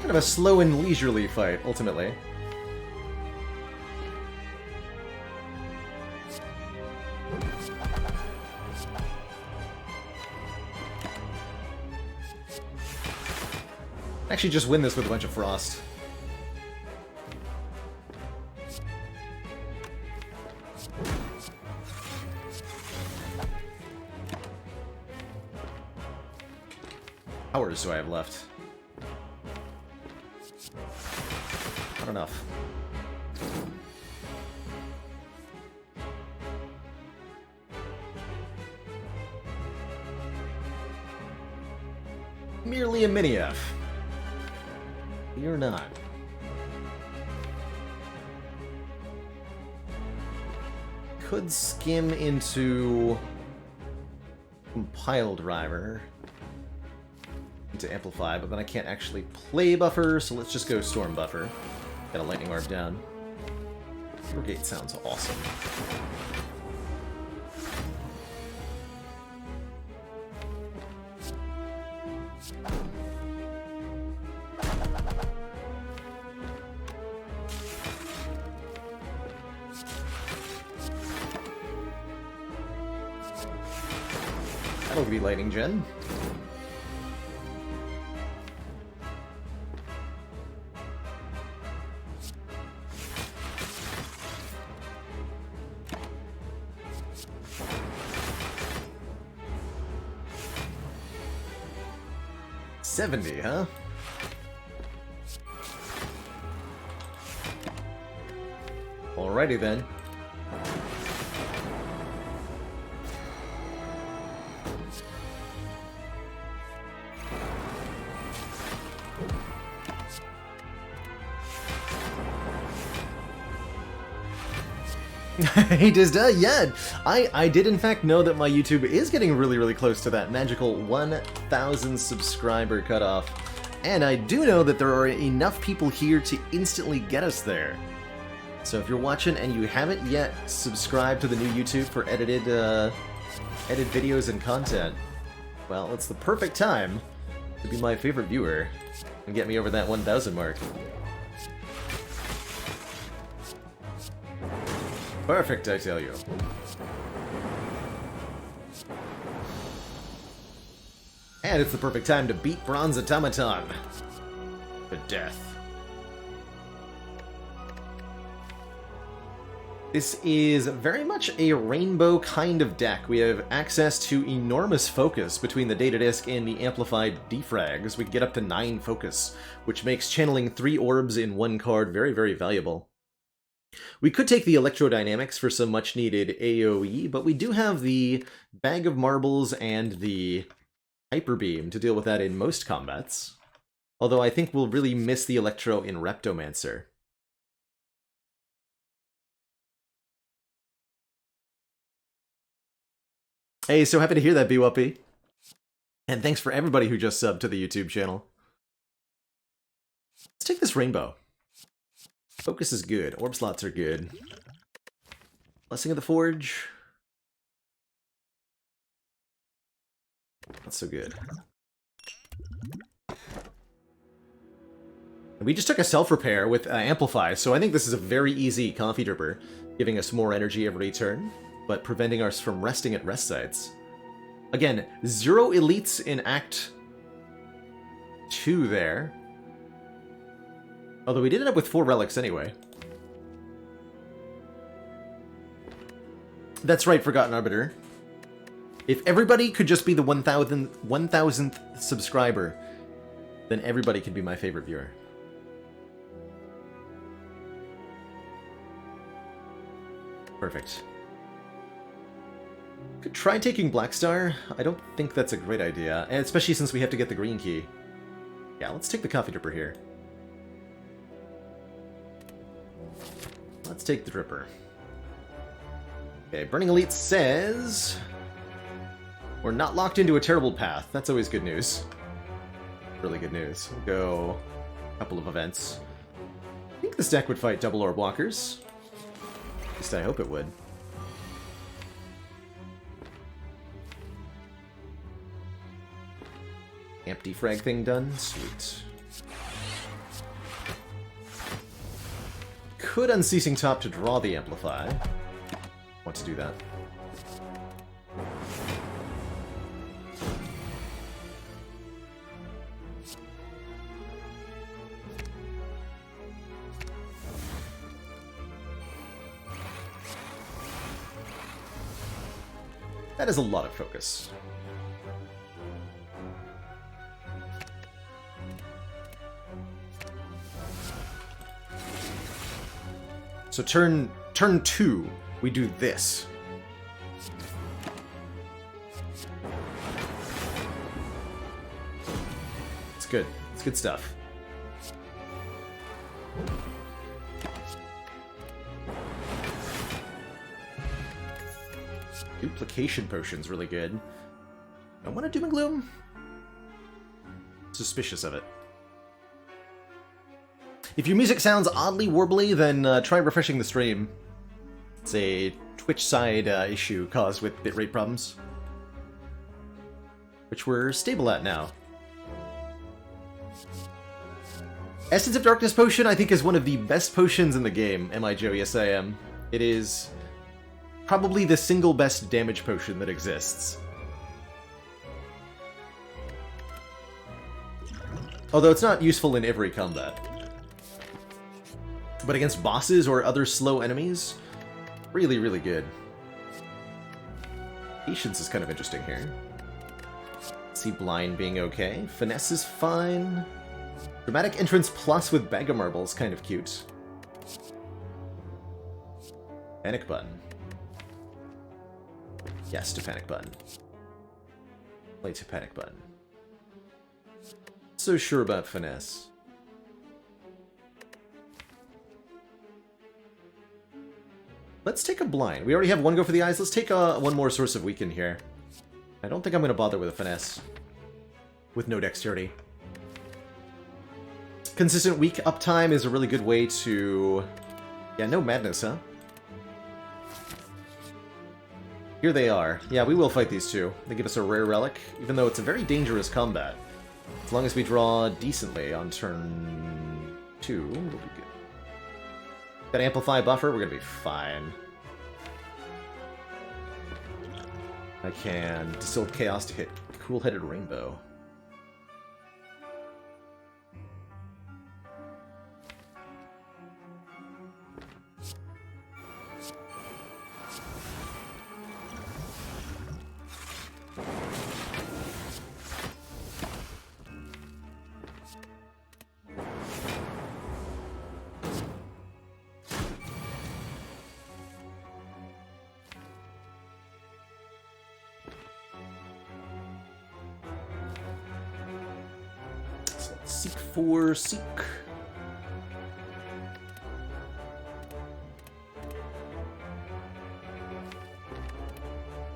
Kind of a slow and leisurely fight, ultimately. Actually, just win this with a bunch of frost. How hours do I have left? Not enough. Merely a mini-F. You're not. Could skim into Compile Driver to amplify, but then I can't actually play Buffer, so let's just go Storm Buffer. Got a Lightning Orb down. Brigade sounds awesome. That'll be Lightning Gen. $70, huh? Alrighty then. Hey Dizda, yeah, I did in fact know that my YouTube is getting really close to that magical 1,000 subscriber cutoff, and I do know that there are enough people here to instantly get us there. So if you're watching and you haven't yet subscribed to the new YouTube for edited videos and content, well, it's the perfect time to be my favorite viewer and get me over that 1,000 mark. Perfect, I tell you. And it's the perfect time to beat Bronze Automaton to death. This is very much a rainbow kind of deck. We have access to enormous focus between the data disk and the amplified defrags. We can get up to 9 focus, which makes channeling 3 orbs in one card very, very valuable. We could take the electrodynamics for some much needed AoE, but we do have the Bag of Marbles and the Hyper Beam to deal with that in most combats. Although I think we'll really miss the Electro in Reptomancer. Hey, so happy to hear that, BWP. And thanks for everybody who just subbed to the YouTube channel. Let's take this rainbow. Focus is good. Orb slots are good. Blessing of the Forge. Not so good. And we just took a self-repair with Amplify, so I think this is a very easy coffee dripper, giving us more energy every turn, but preventing us from resting at rest sites. Again, 0 elites in Act 2 there. Although we did end up with 4 relics anyway. That's right, Forgotten Arbiter. If everybody could just be the 1000th subscriber, then everybody could be my favorite viewer. Perfect. Could try taking Blackstar. I don't think that's a great idea, and especially since we have to get the green key. Yeah, let's take the coffee dripper here. Let's take the dripper. Okay, Burning Elite says we're not locked into a terrible path. That's always good news. Really good news. We'll go a couple of events. I think this deck would fight double orb blockers. At least I hope it would. Amp defrag thing done? Sweet. Could Unceasing Top to draw the Amplify. Want to do that. That is a lot of focus. So turn 2, we do this. It's good. It's good stuff. Duplication potion's really good. I want a Doom and Gloom? Suspicious of it. If your music sounds oddly warbly, then try refreshing the stream. It's a Twitch side issue caused with bitrate problems, which we're stable at now. Essence of Darkness potion, I think, is one of the best potions in the game. Am I, Joe? Yes, I am. It is probably the single best damage potion that exists. Although it's not useful in every combat. But against bosses or other slow enemies, really, really good. Patience is kind of interesting here. See Blind being okay. Finesse is fine. Dramatic Entrance plus with Bag of Marbles, kind of cute. Panic Button. Yes to Panic Button. Play to Panic Button. So sure about Finesse. Let's take a Blind. We already have one go for the eyes. Let's take one more Source of Weaken here. I don't think I'm going to bother with a Finesse. With no dexterity. Consistent weak uptime is a really good way to... Yeah, no Madness, huh? Here they are. Yeah, we will fight these two. They give us a rare relic, even though it's a very dangerous combat. As long as we draw decently on turn 2, we'll be good. Got Amplify buffer, we're gonna be fine. I can Distill Chaos to hit Cool-Headed Rainbow. Seek for Seek.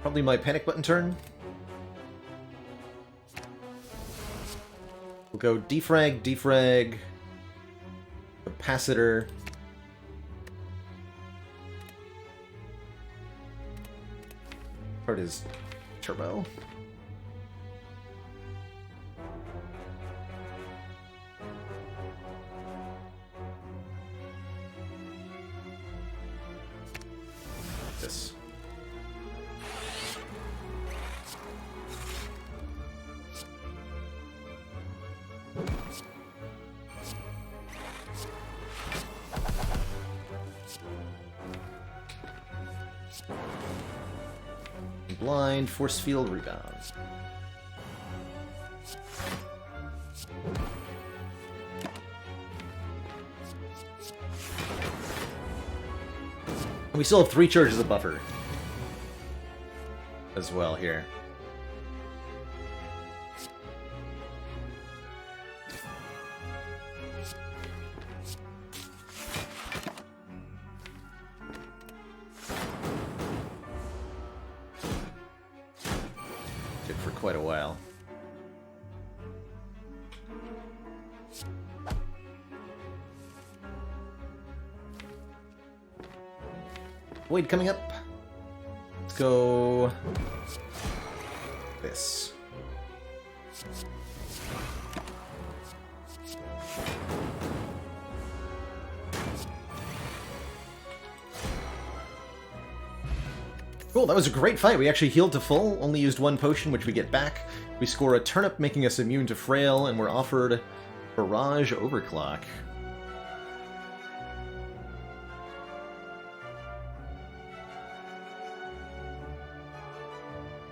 Probably my panic button turn. We'll go defrag, defrag, capacitor. Part is turbo. This. Blind, force field, rebound. And we still have 3 charges of buffer as well here. For quite a while. Void coming up. Let's go this. Cool, that was a great fight. We actually healed to full, only used 1 potion, which we get back. We score a turnip, making us immune to frail, and we're offered Barrage Overclock.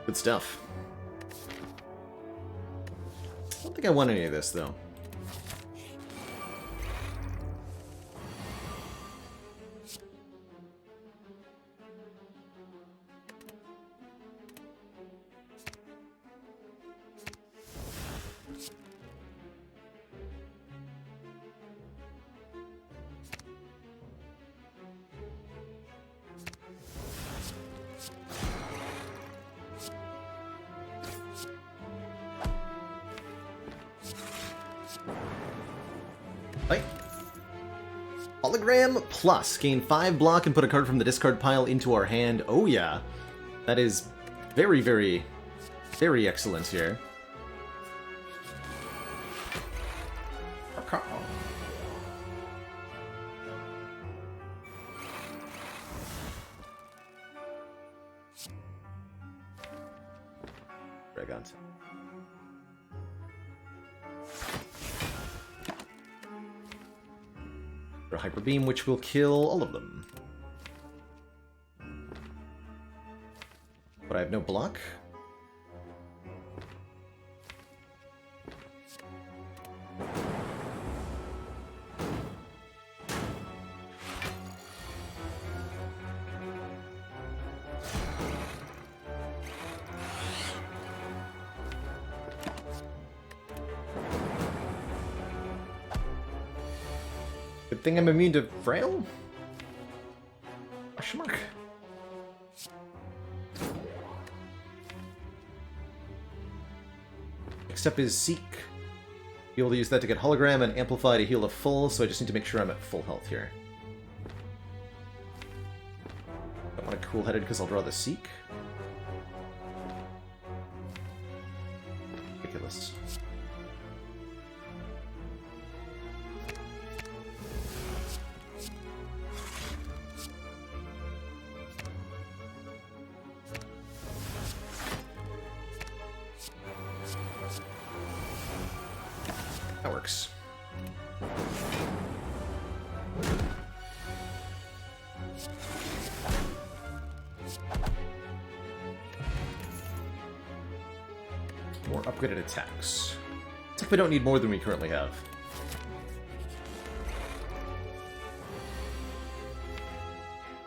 Good stuff. I don't think I want any of this, though. Hologram plus. Gain 5 block and put a card from the discard pile into our hand. Oh yeah. That is very, very, very excellent here. Dragons. A Hyper Beam, which will kill all of them. But I have no block. Good thing I'm immune to frail? Question mark. Next up is Seek. Be able to use that to get Hologram and Amplify to heal to full, so I just need to make sure I'm at full health here. Don't want to cool-headed because I'll draw the Seek. Ridiculous. That works. More upgraded attacks. As if we don't need more than we currently have.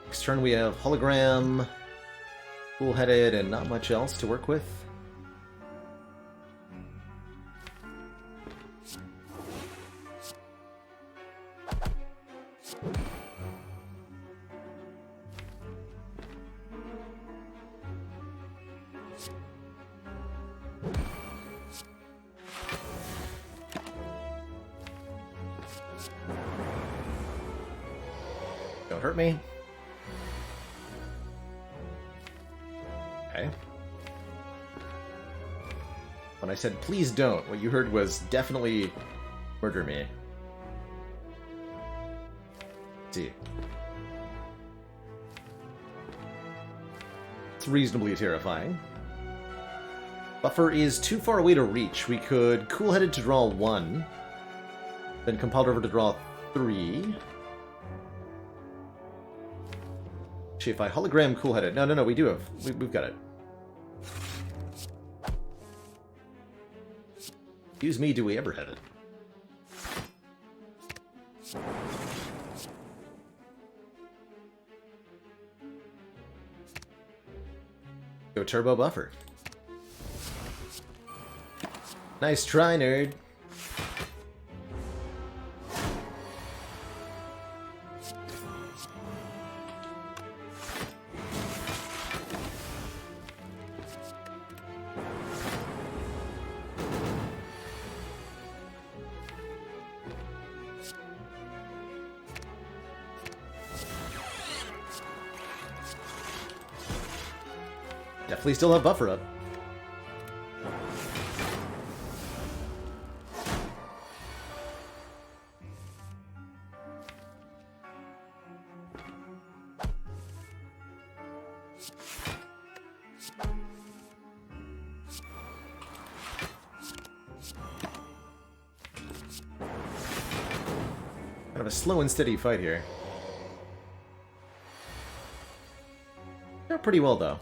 Next turn we have Hologram, Cool-Headed, and not much else to work with. Don't hurt me. Okay. When I said, please don't, what you heard was definitely murder me. Let's see. It's reasonably terrifying. Buffer is too far away to reach. We could cool-headed to draw 1. Then compelled over to draw 3. Actually, if I hologram cool-headed... No, we do have... We've got it. Excuse me, do we ever have it? Go turbo buffer. Nice try, nerd. Definitely still have buffer up. Kind of a slow and steady fight here. Not pretty well, though.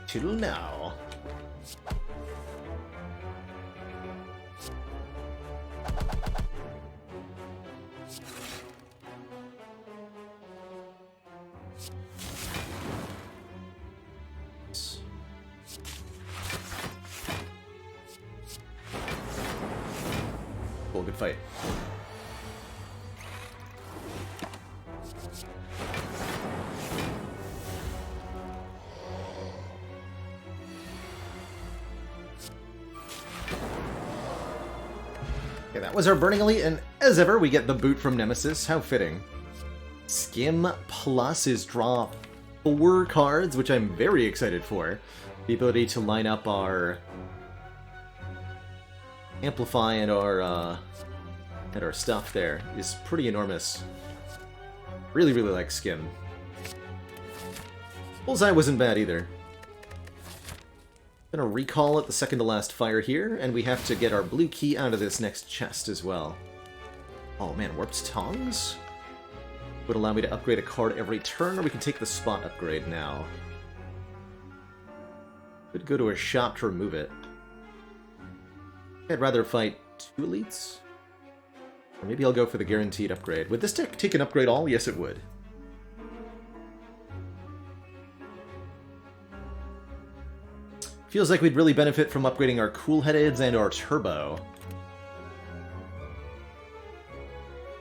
Till now. Cool, good fight. Okay, that was our Burning Elite, and as ever, we get the boot from Nemesis. How fitting. Skim Plus is draw 4 cards, which I'm very excited for. The ability to line up our Amplify and our stuff there is pretty enormous. Really, really like Skim. Bullseye wasn't bad either. Gonna recall at the second to last fire here, and we have to get our blue key out of this next chest as well. Oh man, Warped Tongs? Would allow me to upgrade a card every turn, or we can take the spot upgrade now. Could go to a shop to remove it. I'd rather fight 2 elites. Or maybe I'll go for the guaranteed upgrade. Would this deck take an upgrade all? Yes, it would. Feels like we'd really benefit from upgrading our cool-headeds and our turbo.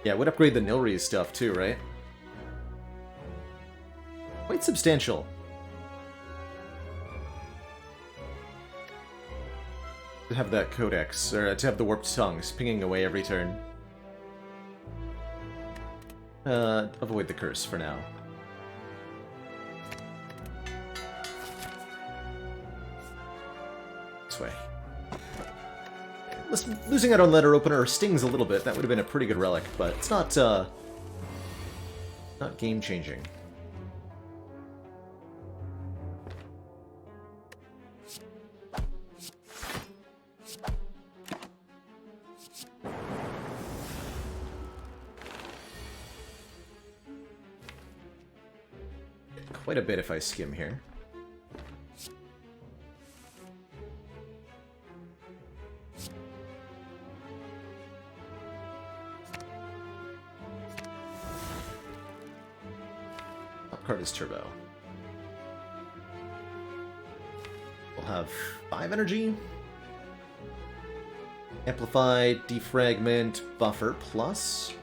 Yeah, would upgrade the Nilri stuff too, right? Quite substantial. To have that Codex, or to have the Warped Tongues pinging away every turn. Avoid the curse for now. This way. Losing out on Letter Opener stings a little bit. That would have been a pretty good relic, but it's not game-changing. Quite a bit if I skim here. Top card is Turbo. We'll have 5 energy. Amplify, Defragment, Buffer, plus.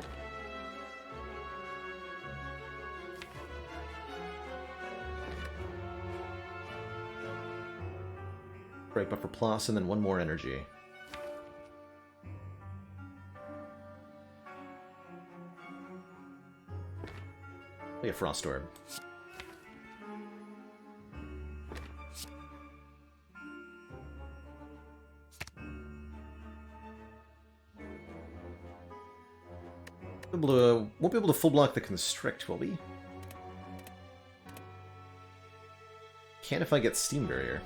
Right buffer plus, and then one more energy. Oh, a Frost Orb. Won't be able to full block the Constrict, will we? Can if I get Steam Barrier.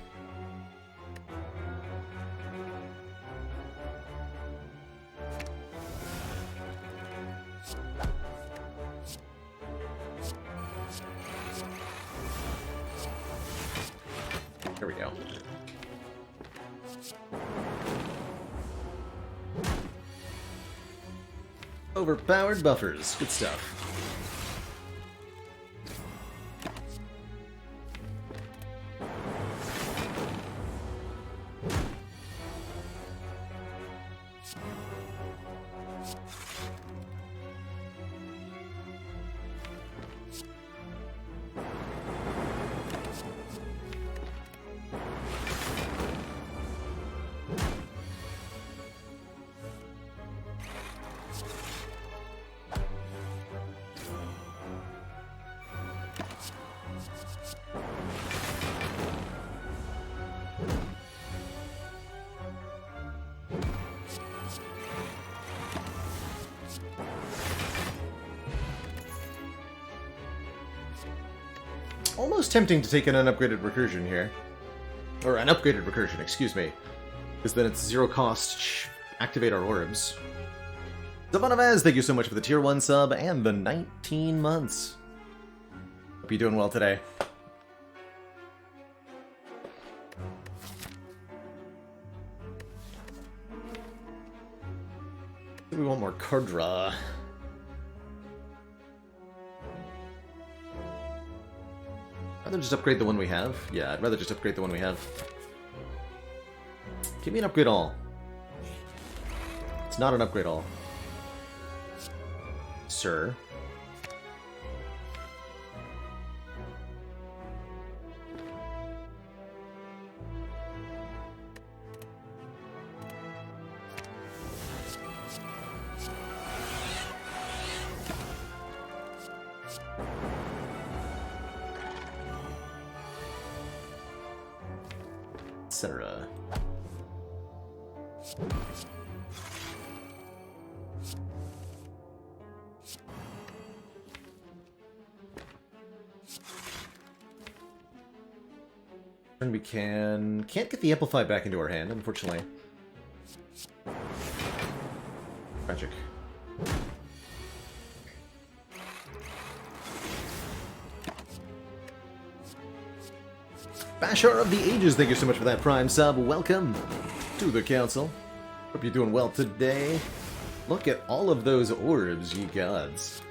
There we go. Overpowered buffers. Good stuff. Almost tempting to take an unupgraded recursion here. Or an upgraded recursion, excuse me. Because then it's zero cost. Activate our orbs. Zavanavaz, thank you so much for the tier 1 sub and the 19 months. Hope you're doing well today. We want more card draw. I'd rather just upgrade the one we have. Yeah, I'd rather just upgrade the one we have. Give me an upgrade all. It's not an upgrade all. Sir. Etc. And we can't get the Amplify back into our hand, unfortunately. Tragic. Bashar of the Ages, thank you so much for that Prime sub. Welcome to the Council. Hope you're doing well today. Look at all of those orbs, ye gods.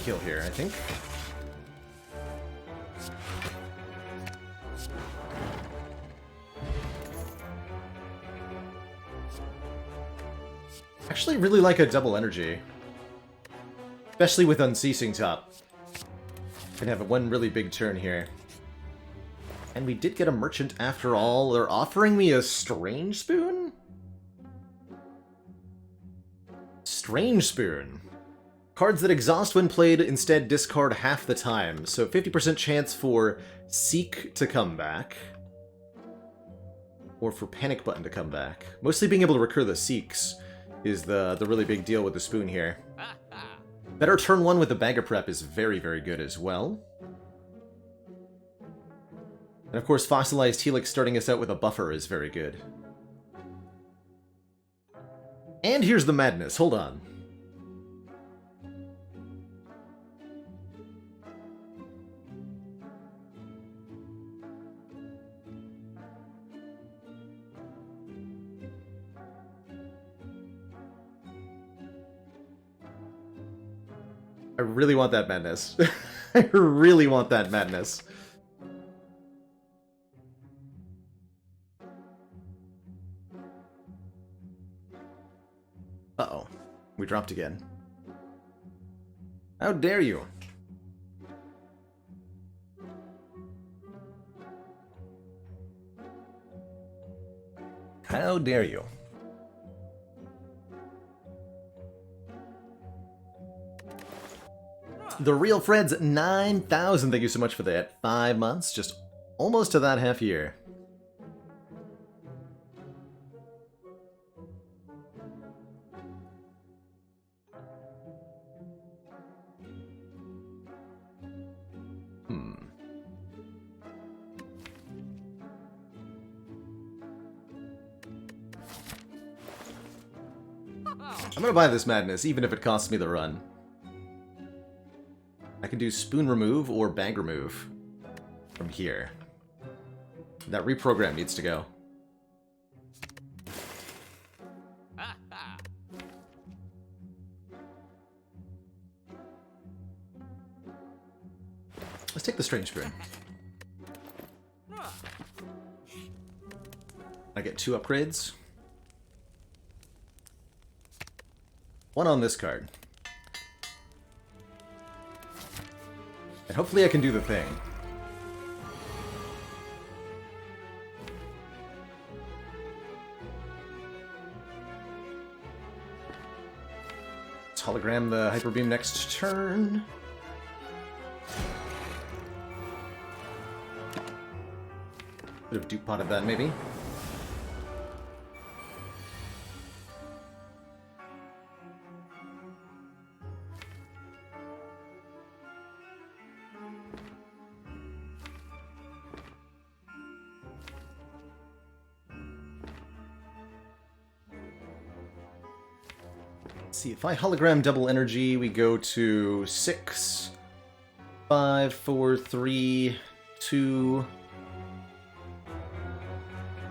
Kill here, I think. Actually really like a double energy. Especially with Unceasing Top. Can have one really big turn here. And we did get a merchant after all. They're offering me a Strange Spoon? Strange Spoon. Cards that exhaust when played instead discard half the time, so 50% chance for Seek to come back. Or for Panic Button to come back. Mostly being able to recur the Seeks is the really big deal with the spoon here. Better turn 1 with the Bag of Prep is very, very good as well. And And of course, Fossilized Helix starting us out with a buffer is very good. And here's the madness. Hold on. I really want that madness. I really want that madness. Uh-oh. We dropped again. How dare you? How dare you? The Real Fred's 9,000. Thank you so much for that. 5 months, just almost to that half year. I'm gonna buy this madness, even if it costs me the run. I can do spoon remove or bag remove from here. That reprogram needs to go. Let's take the strange spoon. I get 2 upgrades. 1 on this card. And hopefully I can do the thing. Let's hologram the Hyper Beam next turn. Could have dupe potted that, maybe. See, if I hologram double energy, we go to 6, 5, 4, 3, 2.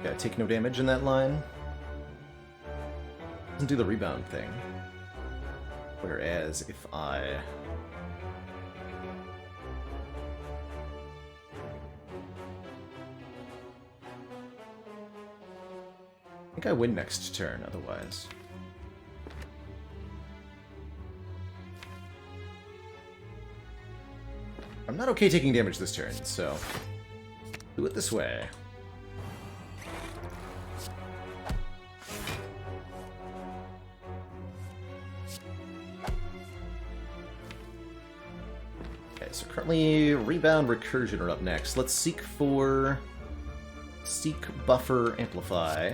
Yeah, take no damage in that line. Doesn't do the rebound thing. Whereas if I... I think I win next turn, otherwise. I'm not okay taking damage this turn, so do it this way. Okay, so currently Rebound, Recursion are up next. Let's seek for Buffer, Amplify.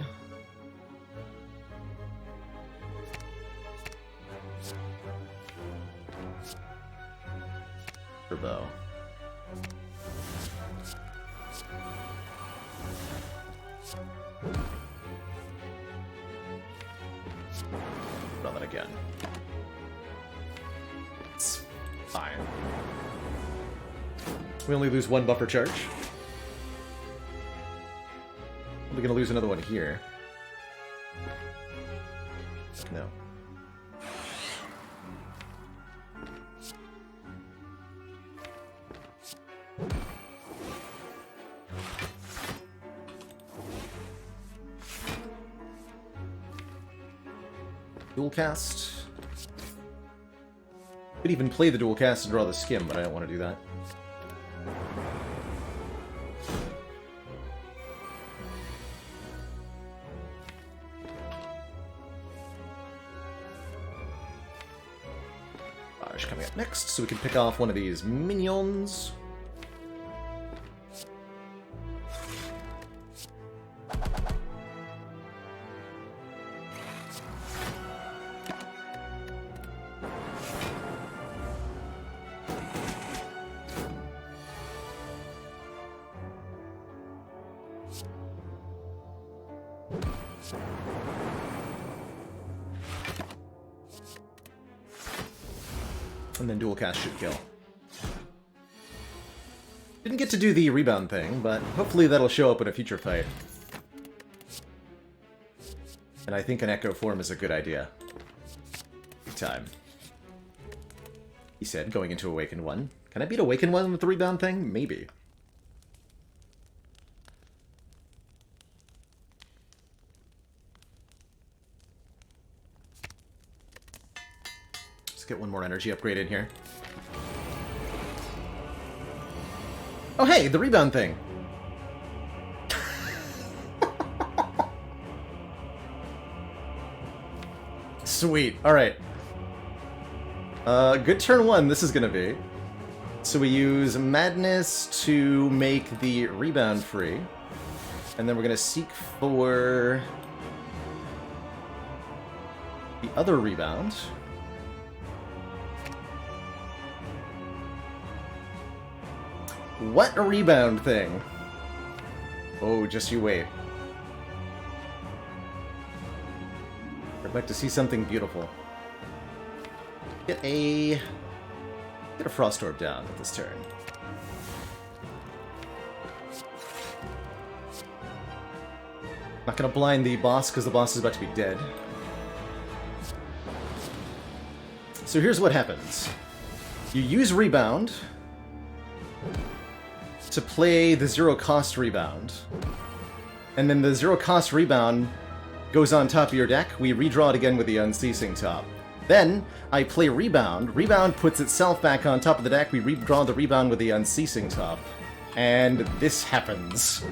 Turbo. Run that again. It's fine. We only lose 1 buffer charge. We're gonna lose another one here. No. Dual cast. Could even play the dual cast and draw the skim, but I don't want to do that. Barrage coming up next, so we can pick off one of these minions. And then dual cast should kill. Didn't get to do the rebound thing, but hopefully that'll show up in a future fight. And I think an Echo form is a good idea. Big time. He said, going into Awakened 1. Can I beat Awakened 1 with the rebound thing? Maybe. Let's get one more energy upgrade in here. Oh hey, the rebound thing! Sweet, alright. Good turn one this is gonna be. So we use Madness to make the rebound free. And then we're gonna seek for the other rebound. What a rebound thing! Oh, just you wait. I'd like to see something beautiful. Get a Frost Orb down at this turn. Not gonna blind the boss because the boss is about to be dead. So here's what happens. You use Rebound to play the zero-cost Rebound. And then the zero-cost Rebound goes on top of your deck. We redraw it again with the Unceasing top. Then, I play Rebound. Rebound puts itself back on top of the deck. We redraw the Rebound with the Unceasing top. And this happens.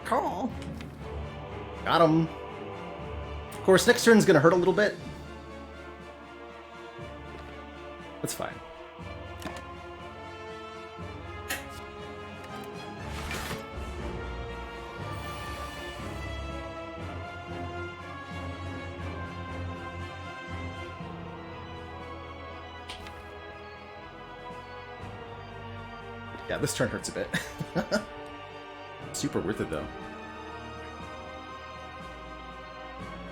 Call. Got him. Of course, next turn's gonna hurt a little bit. That's fine. Yeah, this turn hurts a bit. Super worth it, though.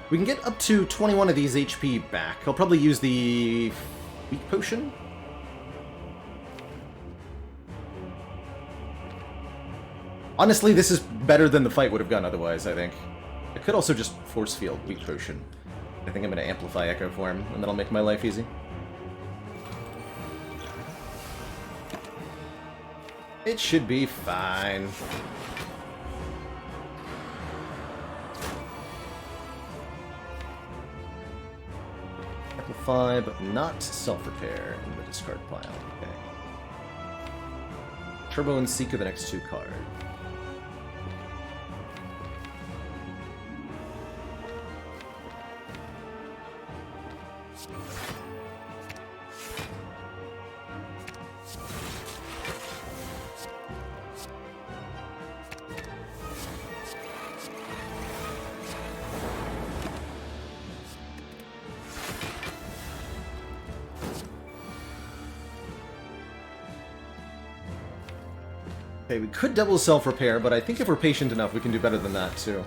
We can get up to 21 of these HP back. I'll probably use the Weak Potion. Honestly, this is better than the fight would have gone otherwise, I think. I could also just Force Field Weak Potion. I think I'm going to amplify Echo Form, and that'll make my life easy. It should be fine. Amplify, but not self-repair in the discard pile. Okay. Turbo and Seek are the next two cards. Okay, we could double self-repair, but I think if we're patient enough, we can do better than that, too.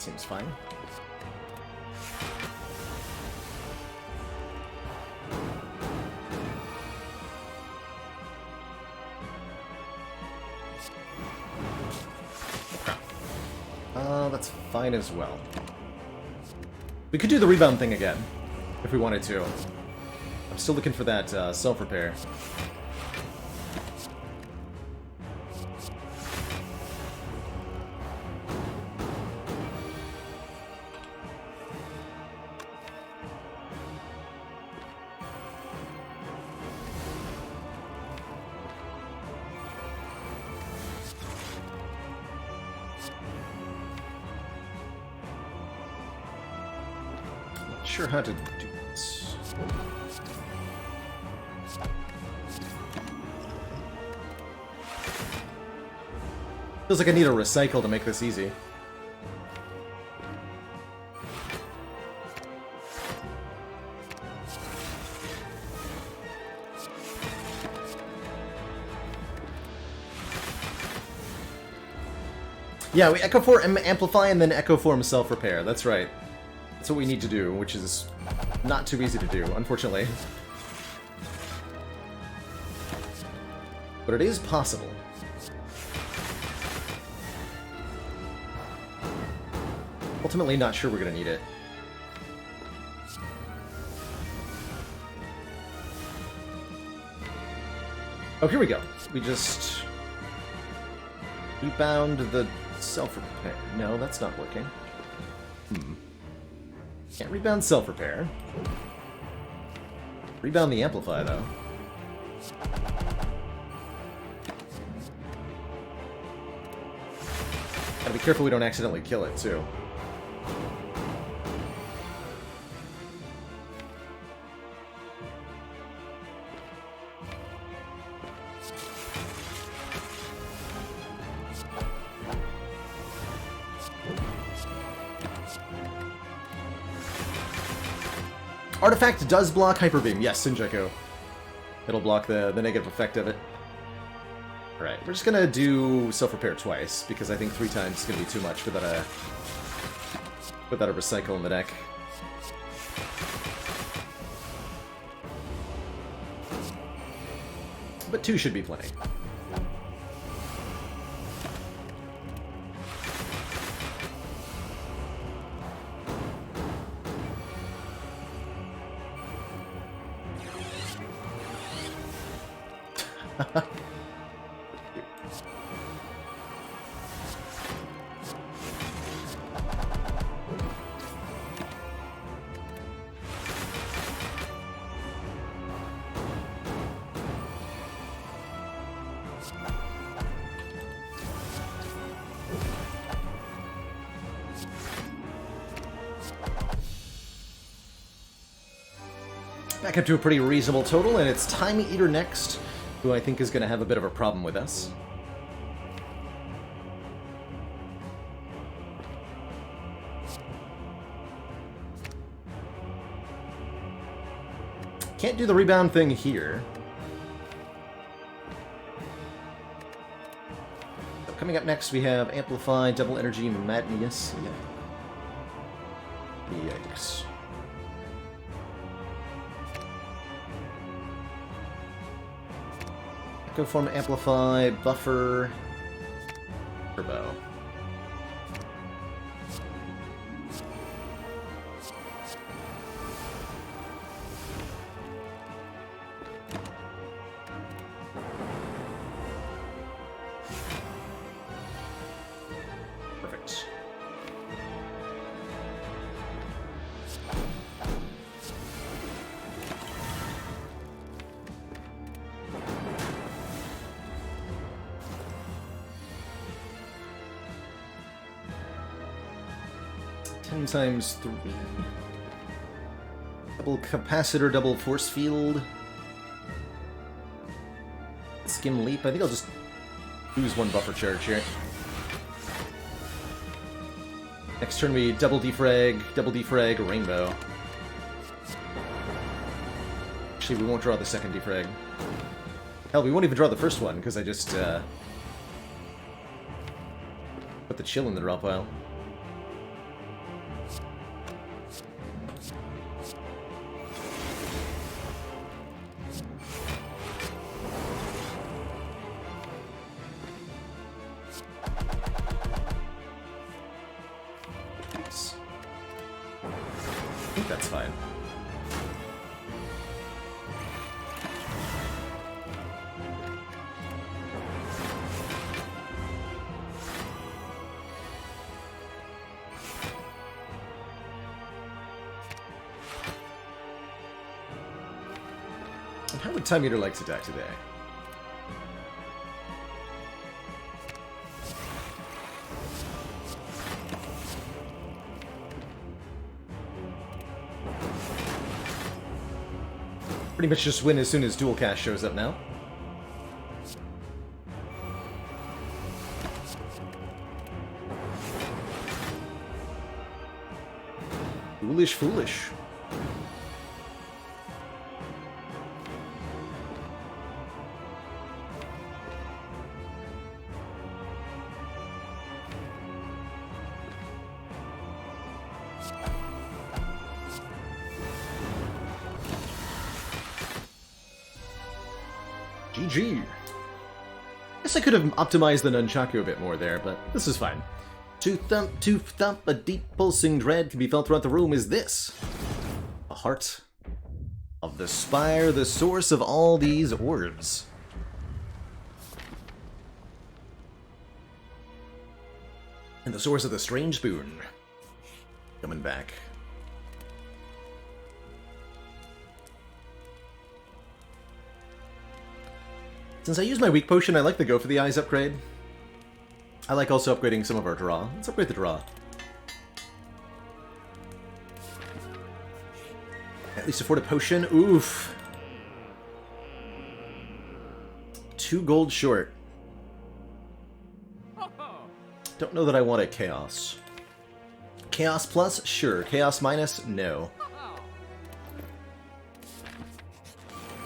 Seems fine. That's fine as well. We could do the rebound thing again, if we wanted to. I'm still looking for that self-repair. Sure how to do this. Feels like I need a recycle to make this easy. Yeah, we Echo Form Amplify and then Echo Form Self-Repair. That's right. That's what we need to do, which is not too easy to do, unfortunately. But it is possible. Ultimately, not sure we're gonna need it. Oh, here we go. We just rebound the self-repair. No, that's not working. Can't rebound self-repair. Rebound the amplify, though. Gotta be careful we don't accidentally kill it, too. Artifact does block Hyper Beam. Yes, Sinjaku. It'll block the negative effect of it. Alright, we're just gonna do self-repair twice, because I think 3 times is gonna be too much without a recycle in the deck. But 2 should be plenty. Back up to a pretty reasonable total, and it's Time Eater next, who I think is going to have a bit of a problem with us. Can't do the rebound thing here. So coming up next, we have Amplify, Double Energy, Madness. Yikes. Echo Form Amplify, Buffer, Turbo. Perfect. Times 3. Double capacitor, double force field. Skim leap. I think I'll just use 1 buffer charge here. Next turn we double defrag, rainbow. Actually, we won't draw the second defrag. Hell, we won't even draw the first one, because I just put the chill in the draw pile. think that's fine. And how would Time Eater like to attack today? Pretty much just win as soon as Dual Cast shows up now. Foolish, foolish. GG. Guess I could have optimized the nunchaku a bit more there, but this is fine. To thump, a deep pulsing dread can be felt throughout the room is this. The heart of the Spire, the source of all these orbs. And the source of the strange boon. Coming back. Since I use my weak potion, I like to go for the eyes upgrade. I like also upgrading some of our draw. Let's upgrade the draw. At least afford a potion. Oof. 2 gold short. Don't know that I want a chaos. Chaos plus? Sure. Chaos minus? No.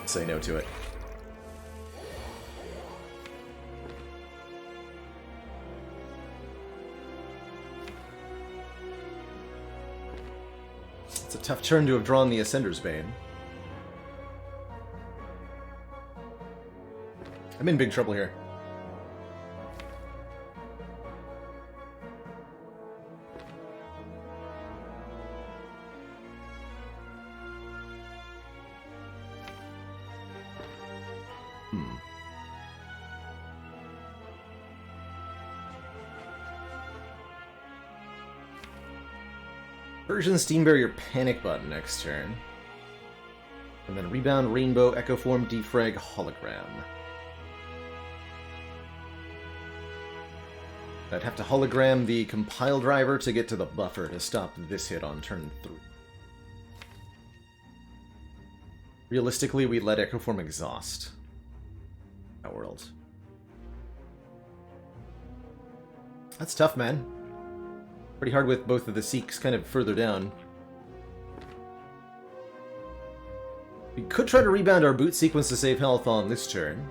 Say no to it. It's a tough turn to have drawn the Ascender's Bane. I'm in big trouble here. Persian Steam Barrier Panic Button next turn. And then Rebound, Rainbow, Echo Form, Defrag, Hologram. I'd have to hologram the Compile Driver to get to the buffer to stop this hit on turn 3. Realistically, we let Echo Form exhaust that world. That's tough, man. Pretty hard with both of the Seeks kind of further down. We could try to rebound our boot sequence to save health on this turn.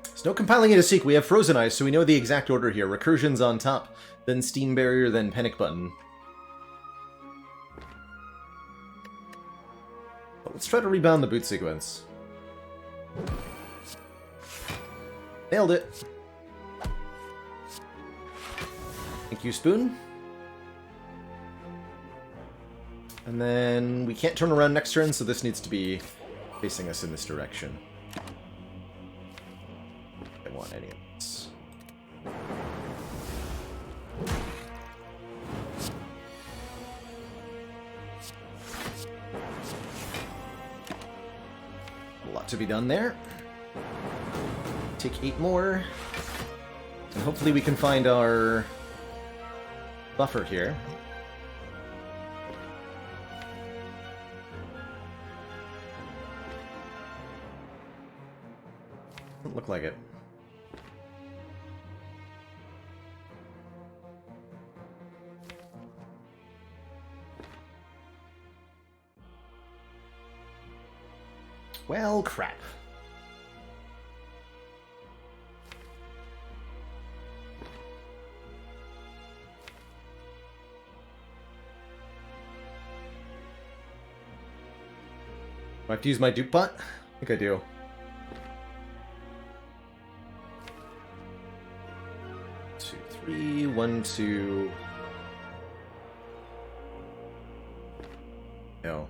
There's no compiling it a Seek. We have Frozen Eyes, so we know the exact order here. Recursion's on top, then Steam Barrier, then Panic Button. Let's try to rebound the boot sequence. Nailed it. Thank you, Spoon. And then we can't turn around next turn, so this needs to be facing us in this direction. I don't want any of this. A lot to be done there. Take 8 more. And hopefully we can find our buffer here. Doesn't look like it. Well, crap. I have to use my dupe bot? I think I do. Two, three, 1, 2. No.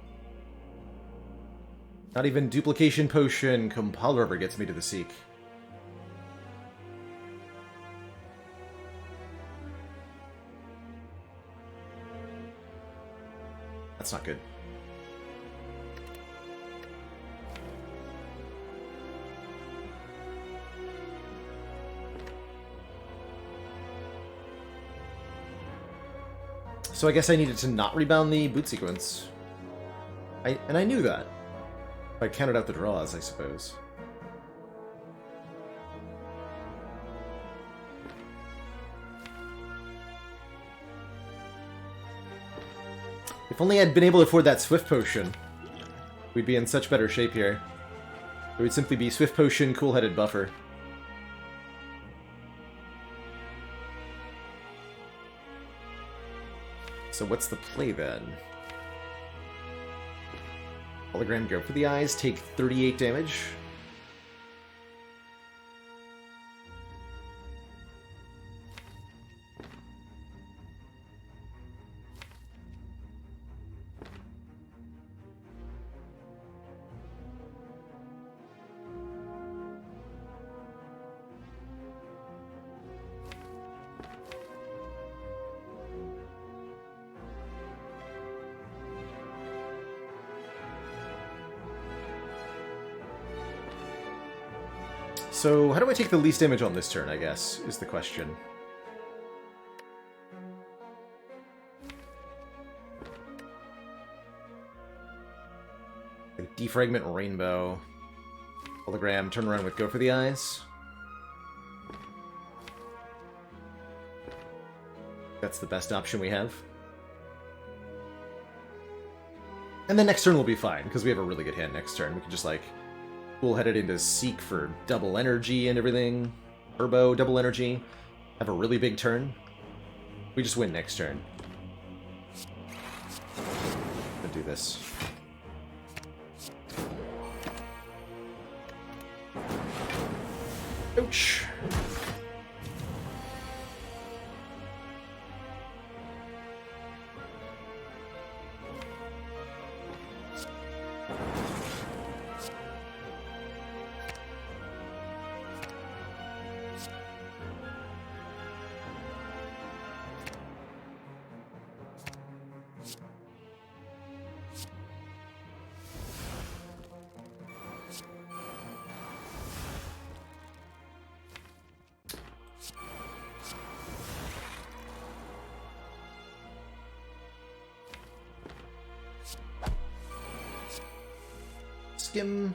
Not even duplication potion Compile Rubber gets me to the Seek. That's not good. So I guess I needed to not rebound the boot sequence. And I knew that. I counted out the draws, I suppose. If only I'd been able to afford that Swift Potion, we'd be in such better shape here. It would simply be Swift Potion, Cool-Headed Buffer. So what's the play then? Hologram, go for the eyes, take 38 damage. So, how do I take the least damage on this turn, I guess, is the question. Defragment Rainbow. Hologram, turn around with Go for the Eyes. That's the best option we have. And then next turn will be fine, because we have a really good hand next turn. We can just, like, cool-head it into Seek for double energy and everything. Turbo, double energy. Have a really big turn. We just win next turn. I'm gonna do this. Ouch. Skim.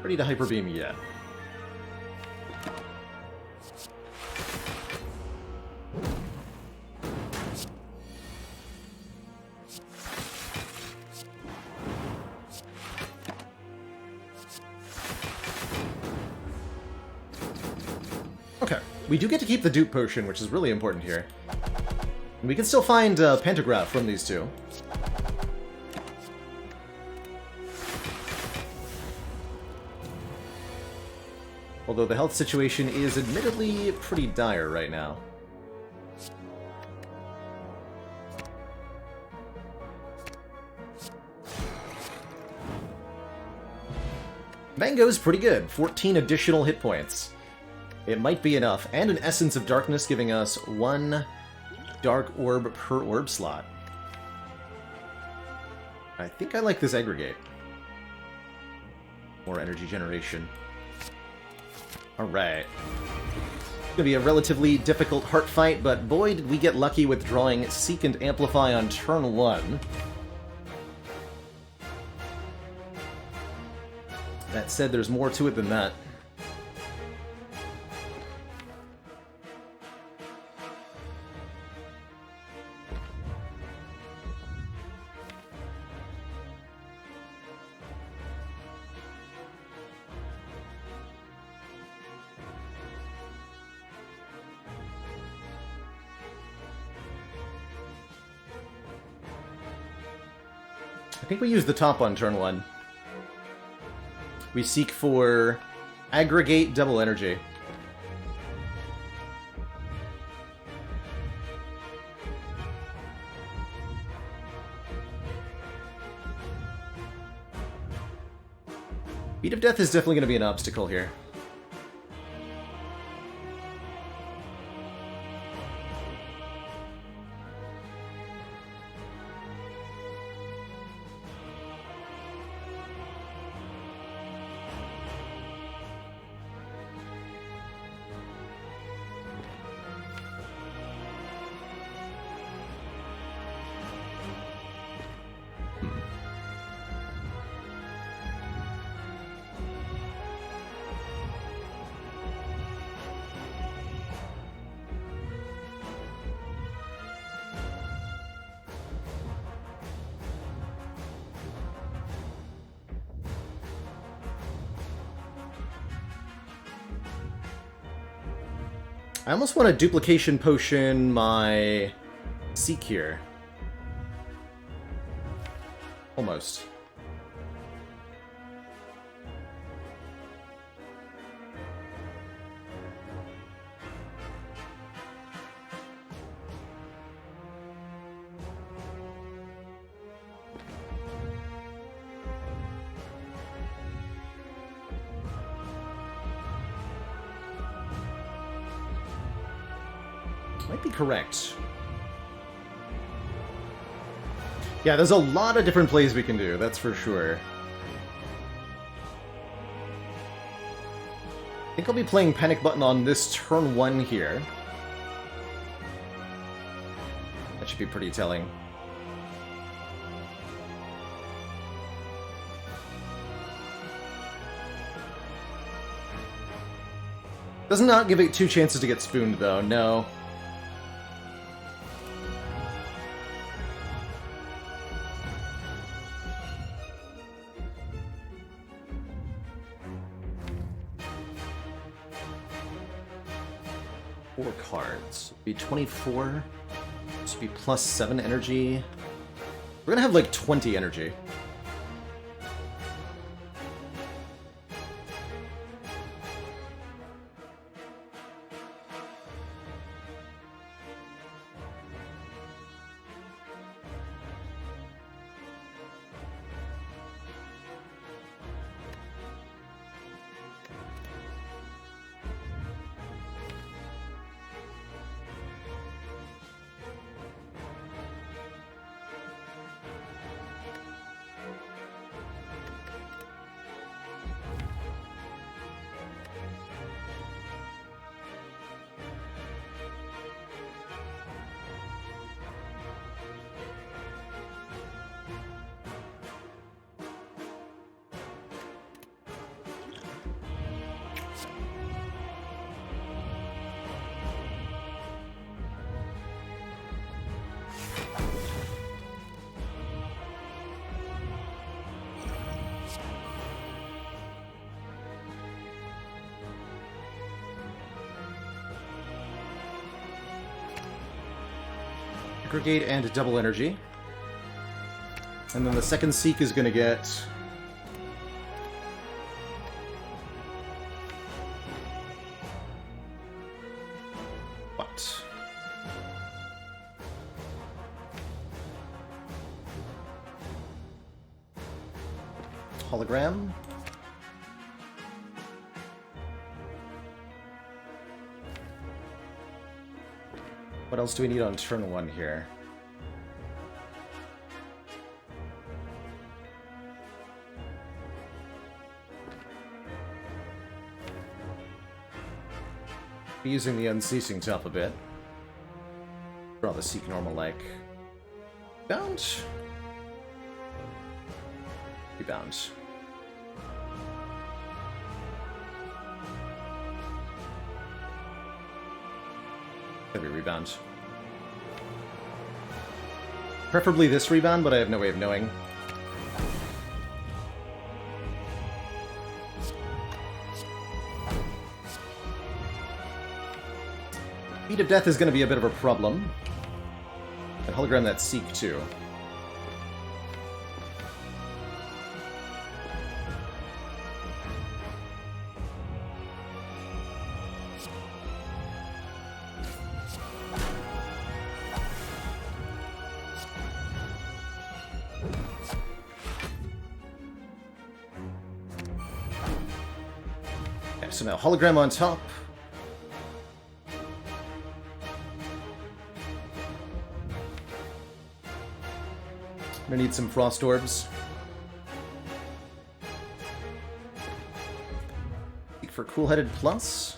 Ready to Hyper Beam yet. Okay, we do get to keep the dupe potion, which is really important here. And we can still find Pantograph from these two. Although the health situation is admittedly pretty dire right now. Mango's pretty good. 14 additional hit points. It might be enough. And an Essence of Darkness giving us 1 Dark Orb per orb slot. I think I like this aggregate. More energy generation. Alright. It's gonna be a relatively difficult heart fight, but boy did we get lucky with drawing Seek and Amplify on turn 1. That said, there's more to it than that. I think we use the top on turn 1. We seek for aggregate double energy. Beat of Death is definitely going to be an obstacle here. I almost want to duplication potion my Seek here. Almost. Might be correct. Yeah, there's a lot of different plays we can do, that's for sure. I think I'll be playing Panic Button on this turn 1 here. That should be pretty telling. Does not give it 2 chances to get spooned, though, no. Be 24. This would be plus 7 energy. We're gonna have like 20 energy. Aggregate and double energy. And then the second Seek is going to get... what? Hologram. What else do we need on turn 1 here? Be using the Unceasing Top a bit. Draw the Seek normal like. Bound? Rebound. Heavy rebound. Preferably this rebound, but I have no way of knowing. Beat of Death is going to be a bit of a problem. And hologram that Seek too. So now hologram on top. I'm gonna need some frost orbs. For cool-headed plus.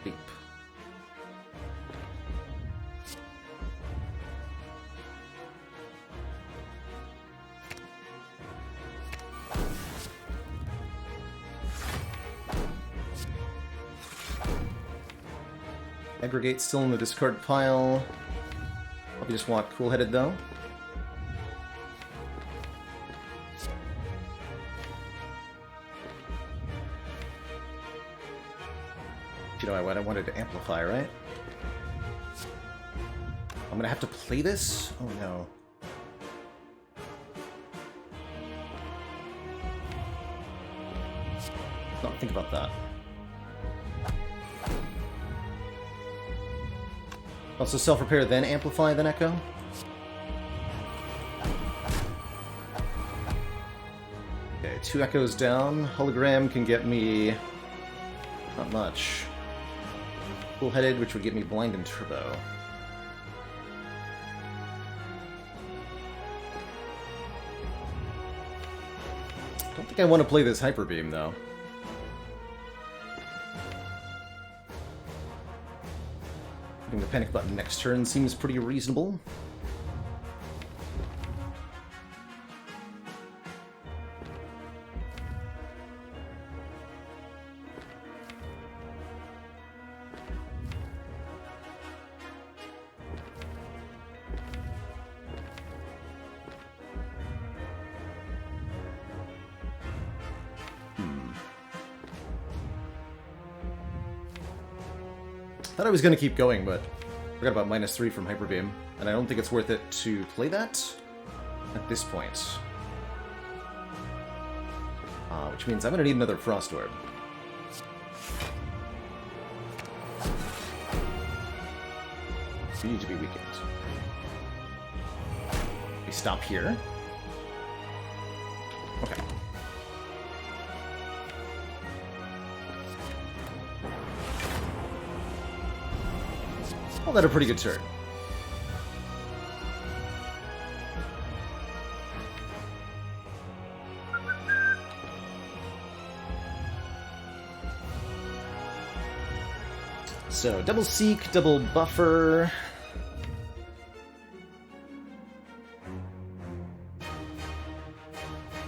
Deep. Aggregate still in the discard pile. Probably just want cool-headed though. You know what I wanted to amplify, right? I'm gonna have to play this? Oh no. Not think about that. Also self-repair, then amplify, then echo? Okay, 2 echoes down. Hologram can get me... not much. Cool-headed, which would get me blind and turbo. Don't think I want to play this Hyper Beam, though. Hitting the panic button next turn seems pretty reasonable. I thought I was going to keep going, but I forgot about -3 from Hyper Beam, and I don't think it's worth it to play that at this point. Which means I'm going to need another Frost Orb. You need to be weakened. We stop here. Okay. Well, that's a pretty good turn. So, double Seek, double Buffer.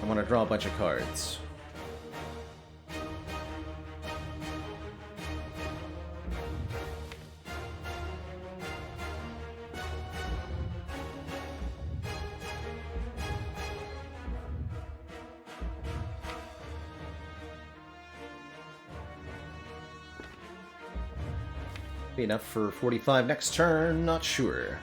I want to draw a bunch of cards. Be enough for 45 next turn, not sure.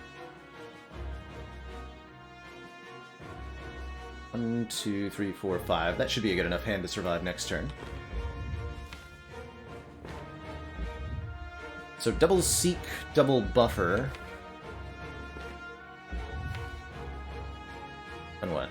1, 2, 3, 4, 5. That should be a good enough hand to survive next turn. So double Seek, double Buffer. And what?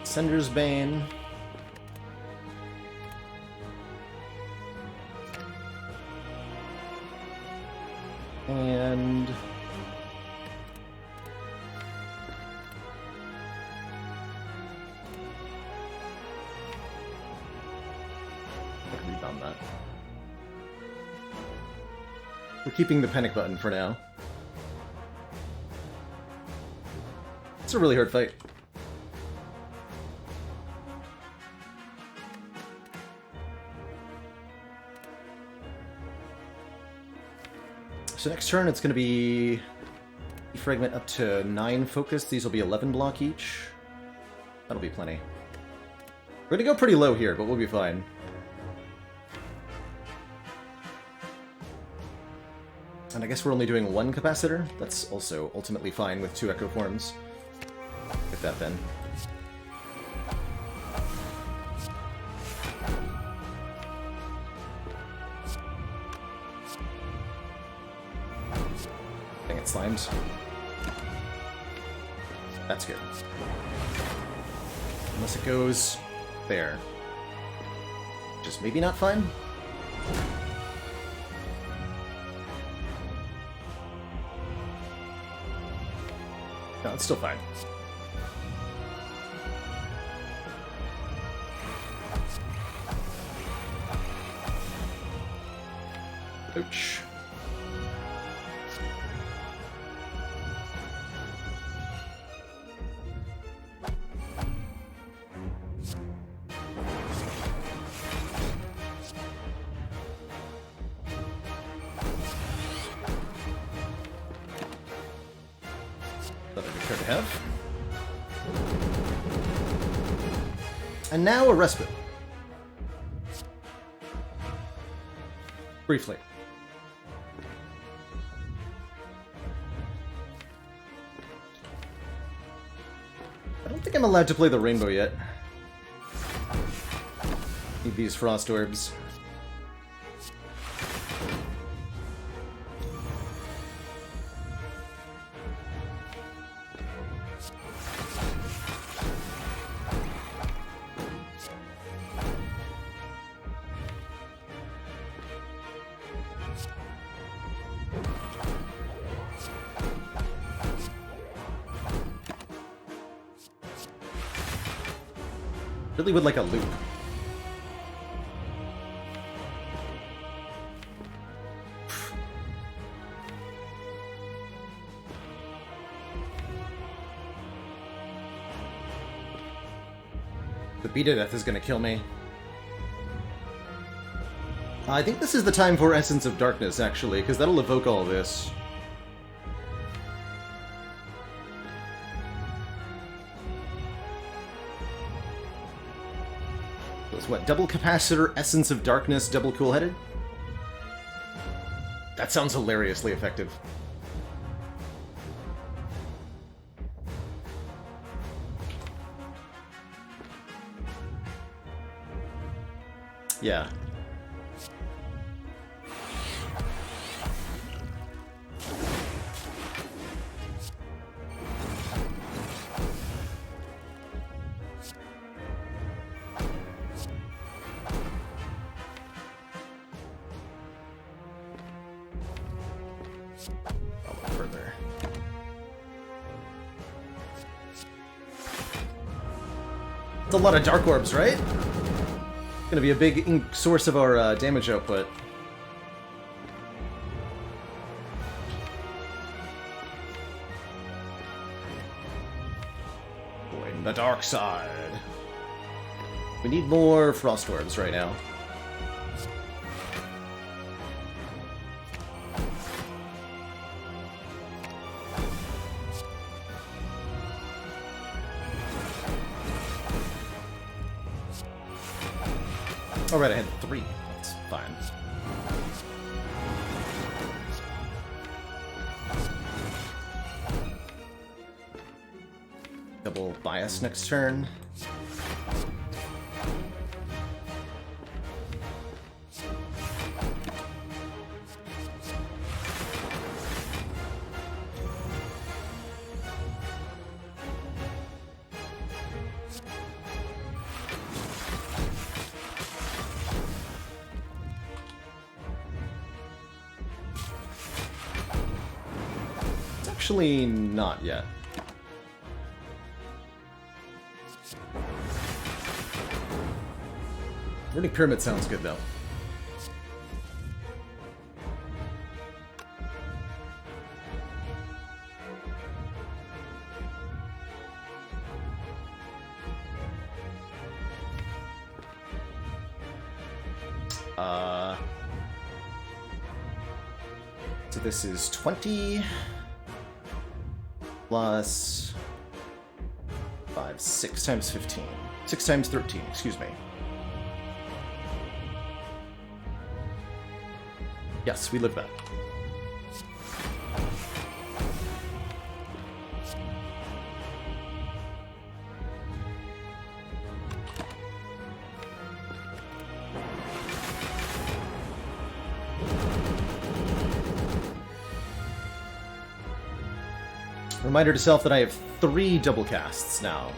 Sender's Bane. And... rebound that. We're keeping the panic button for now. It's a really hard fight. So next turn it's going to be Fragment up to 9 focus. These will be 11 block each. That'll be plenty. We're going to go pretty low here, but we'll be fine. And I guess we're only doing one capacitor. That's also ultimately fine with 2 echo forms. Get that then. Dang it, slimes. That's good. Unless it goes there. Just maybe not fine? No, it's still fine. Ouch. Have. And now a respite. Briefly. I don't think I'm allowed to play the rainbow yet. Need these frost orbs. Really would like a loop. The beta death is gonna kill me. I think this is the time for Essence of Darkness, actually, because that'll evoke all this. What, double capacitor, Essence of Darkness, double cool-headed? That sounds hilariously effective. Yeah. It's a lot of dark orbs, right? Gonna be a big source of our damage output. Avoiding the dark side. We need more frost orbs right now. Alright, I had 3. That's fine. Double bias next turn. Actually, not yet. Burning Pyramid sounds good, though. So this is 20... plus 5, 6 times 15. 6 times 13, excuse me. Yes, we live that. Reminder to self that I have 3 double casts now.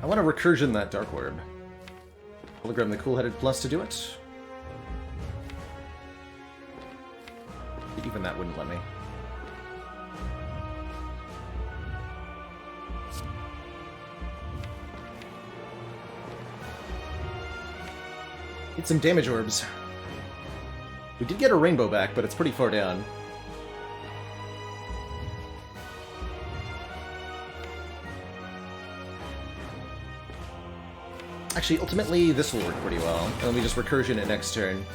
I want to recursion that Dark Orb. Hologram the Cool-Headed Plus to do it. Even that wouldn't let me. Get some damage orbs. We did get a rainbow back, but it's pretty far down. Actually, ultimately, this will work pretty well. And let me just recursion it next turn.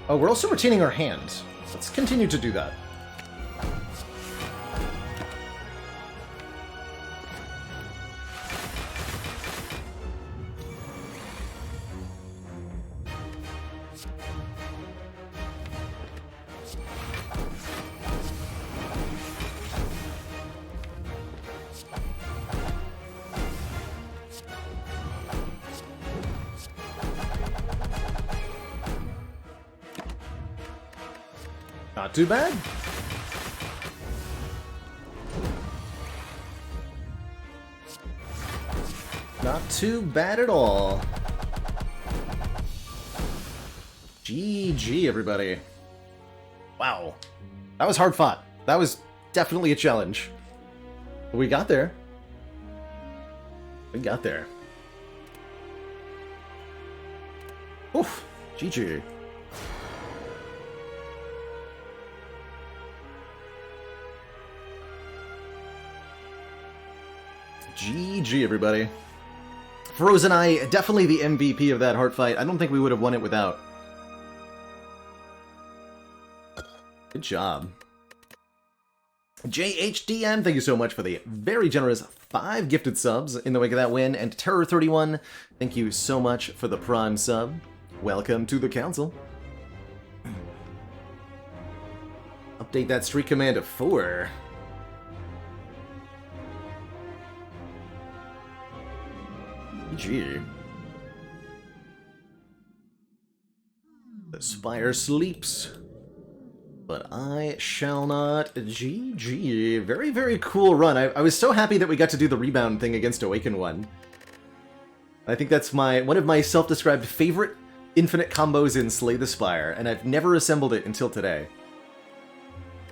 Oh, we're also retaining our hand. Let's continue to do that. Not too bad. Not too bad at all. GG, everybody. Wow. That was hard fought. That was definitely a challenge. But we got there. We got there. Oof. GG. GG, everybody. Frozen Eye, definitely the MVP of that heart fight. I don't think we would have won it without. Good job. JHDM, thank you so much for the very generous 5 gifted subs in the wake of that win. And Terror31, thank you so much for the Prime sub. Welcome to the council. Update that streak command to 4. GG. The Spire sleeps, but I shall not. GG. Very, very cool run. I was so happy that we got to do the rebound thing against Awaken 1. I think that's one of my self-described favorite infinite combos in Slay the Spire, and I've never assembled it until today.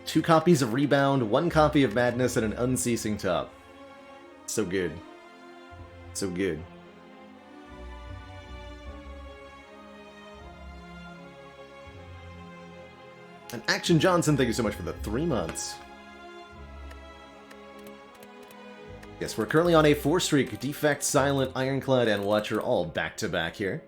2 copies of Rebound, 1 copy of Madness, and an Unceasing Top. So good. So good. And Action Johnson, thank you so much for the 3 months. Yes, we're currently on a 4 streak. Defect, Silent, Ironclad, and Watcher all back-to-back here.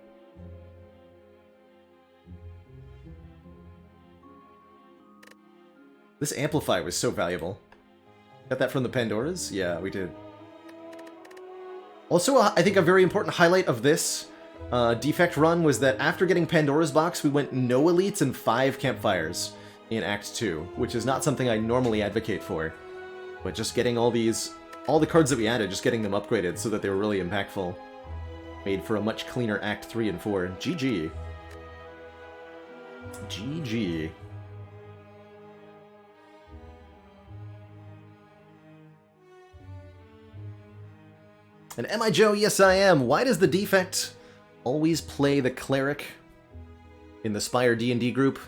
This Amplify was so valuable. Got that from the Pandoras? Yeah, we did. Also, I think a very important highlight of this Defect run was that after getting Pandora's Box, we went no elites and 5 campfires in Act 2, which is not something I normally advocate for. But just getting all the cards that we added, just getting them upgraded so that they were really impactful, made for a much cleaner Act 3 and 4. GG. GG. And am I Joe? Yes, I am. Why does the Defect always play the Cleric in the Spire D&D group?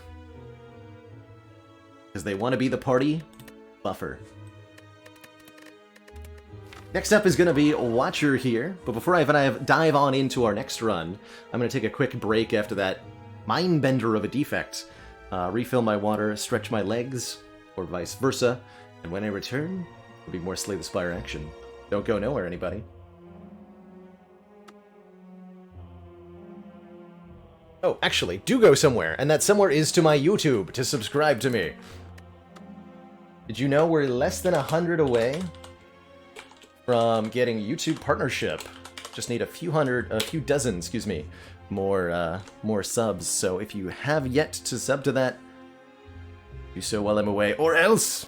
Because they want to be the party buffer. Next up is going to be Watcher here, but before I dive on into our next run, I'm going to take a quick break after that Mindbender of a Defect. Refill my water, stretch my legs, or vice versa, and when I return, there'll be more Slay the Spire action. Don't go nowhere, anybody. Oh, actually, do go somewhere, and that somewhere is to my YouTube to subscribe to me. Did you know we're less than 100 away from getting YouTube partnership? Just need a few dozen, excuse me, more subs. So if you have yet to sub to that, do so while I'm away, or else.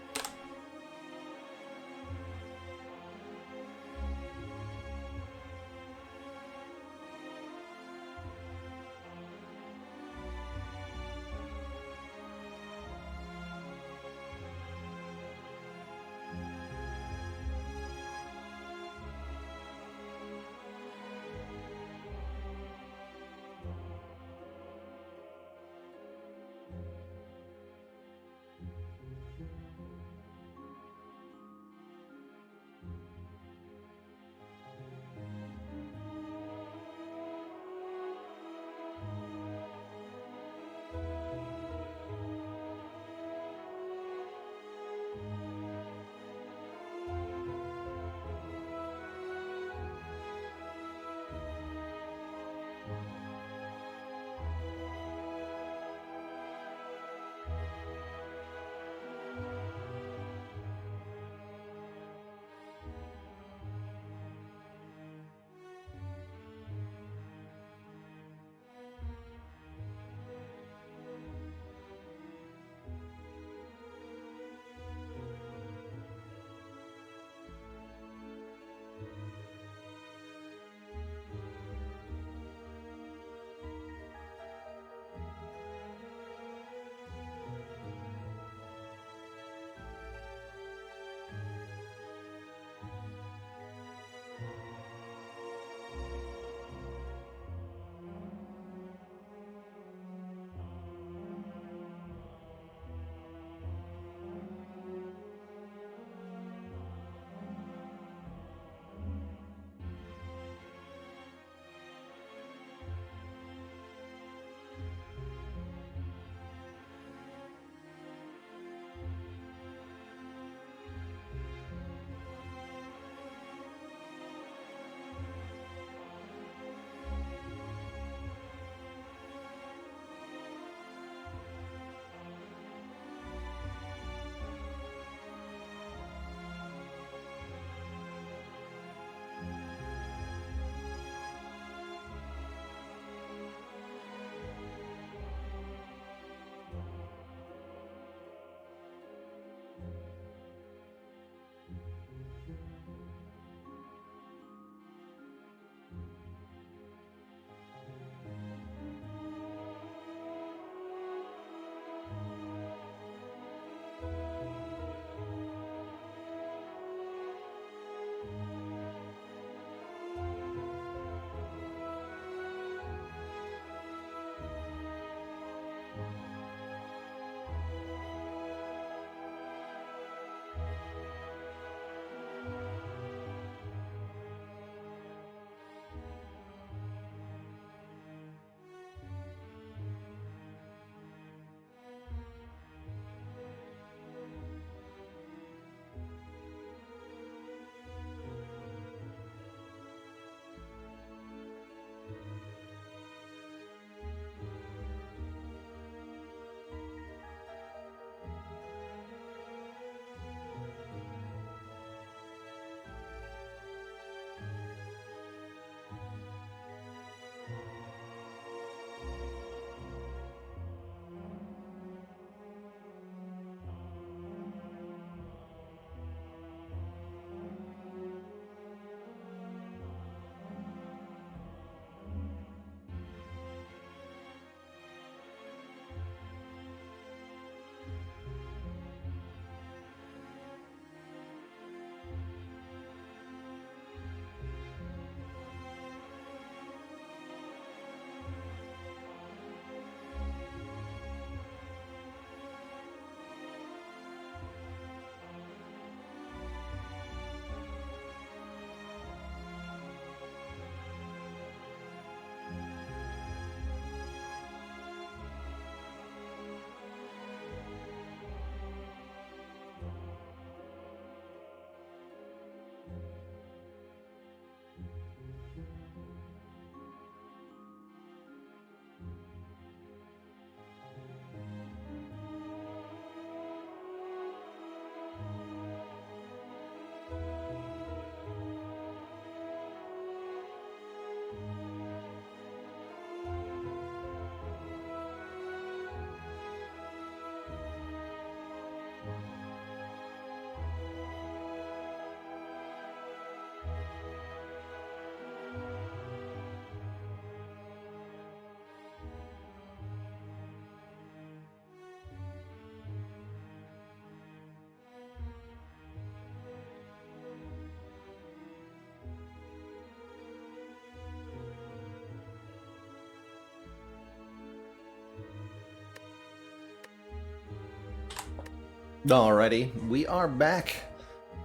Alrighty, we are back.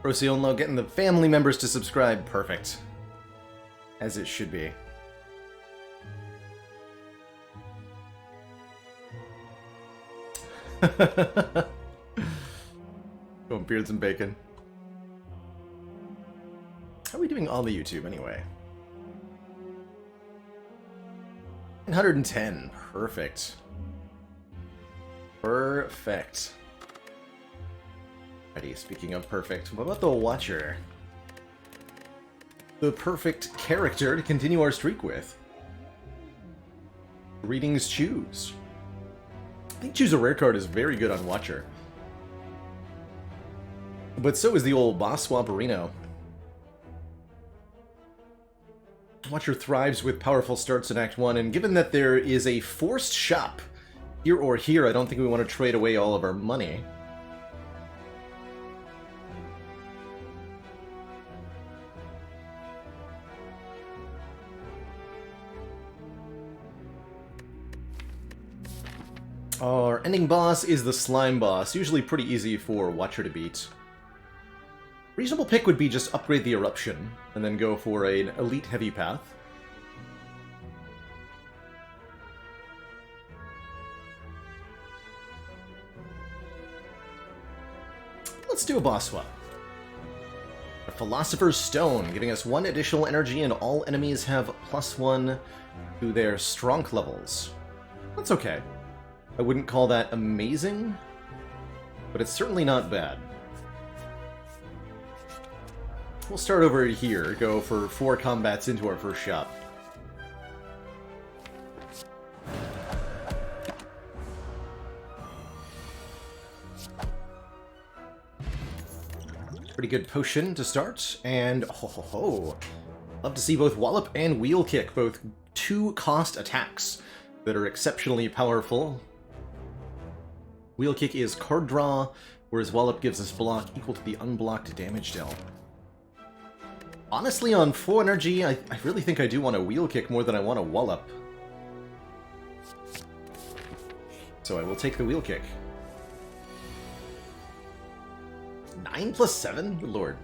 Procyon getting the family members to subscribe. Perfect. As it should be. Going beards and bacon. How are we doing on the YouTube anyway? 110. Perfect. Perfect. Ready, speaking of perfect, what about the Watcher? The perfect character to continue our streak with. Readings choose. I think choose a rare card is very good on Watcher. But so is the old Boss Swamperino. Watcher thrives with powerful starts in Act 1, and given that there is a forced shop here or here, I don't think we want to trade away all of our money. Our ending boss is the Slime Boss, usually pretty easy for Watcher to beat. Reasonable pick would be just upgrade the Eruption, and then go for an Elite Heavy Path. Let's do a boss swap. A Philosopher's Stone, giving us 1 additional energy, and all enemies have +1 to their strong levels. That's okay. I wouldn't call that amazing, but it's certainly not bad. We'll start over here, go for 4 combats into our first shop. Pretty good potion to start, and ho ho ho! Love to see both Wallop and Wheel Kick, both 2-cost attacks that are exceptionally powerful. Wheel Kick is card draw, whereas Wallop gives us block equal to the unblocked damage dealt. Honestly, on full energy, I really think I do want a Wheel Kick more than I want a Wallop. So I will take the Wheel Kick. 9 + 7? Good lord.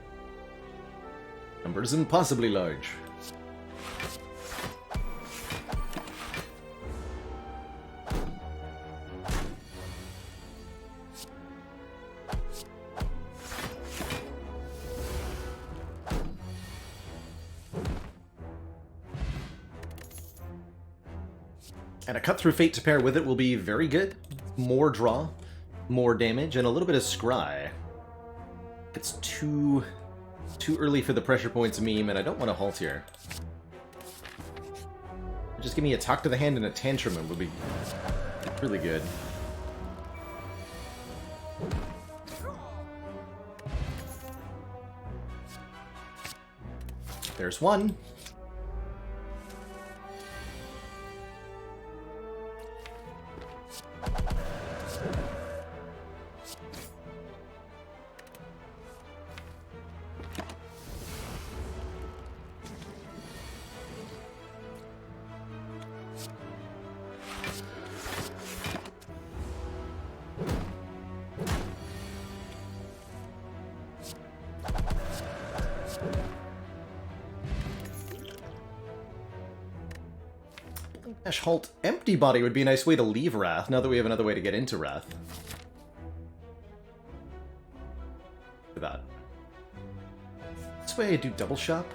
Numbers impossibly large. And a Cut Through Fate to pair with it will be very good. More draw, more damage, and a little bit of Scry. It's too early for the pressure points meme, and I don't want to halt here. Just give me a Talk to the Hand and a Tantrum, it would be really good. There's one. Dash Halt Empty Body would be a nice way to leave Wrath, now that we have another way to get into Wrath. Look at that. This way I do Double Shop.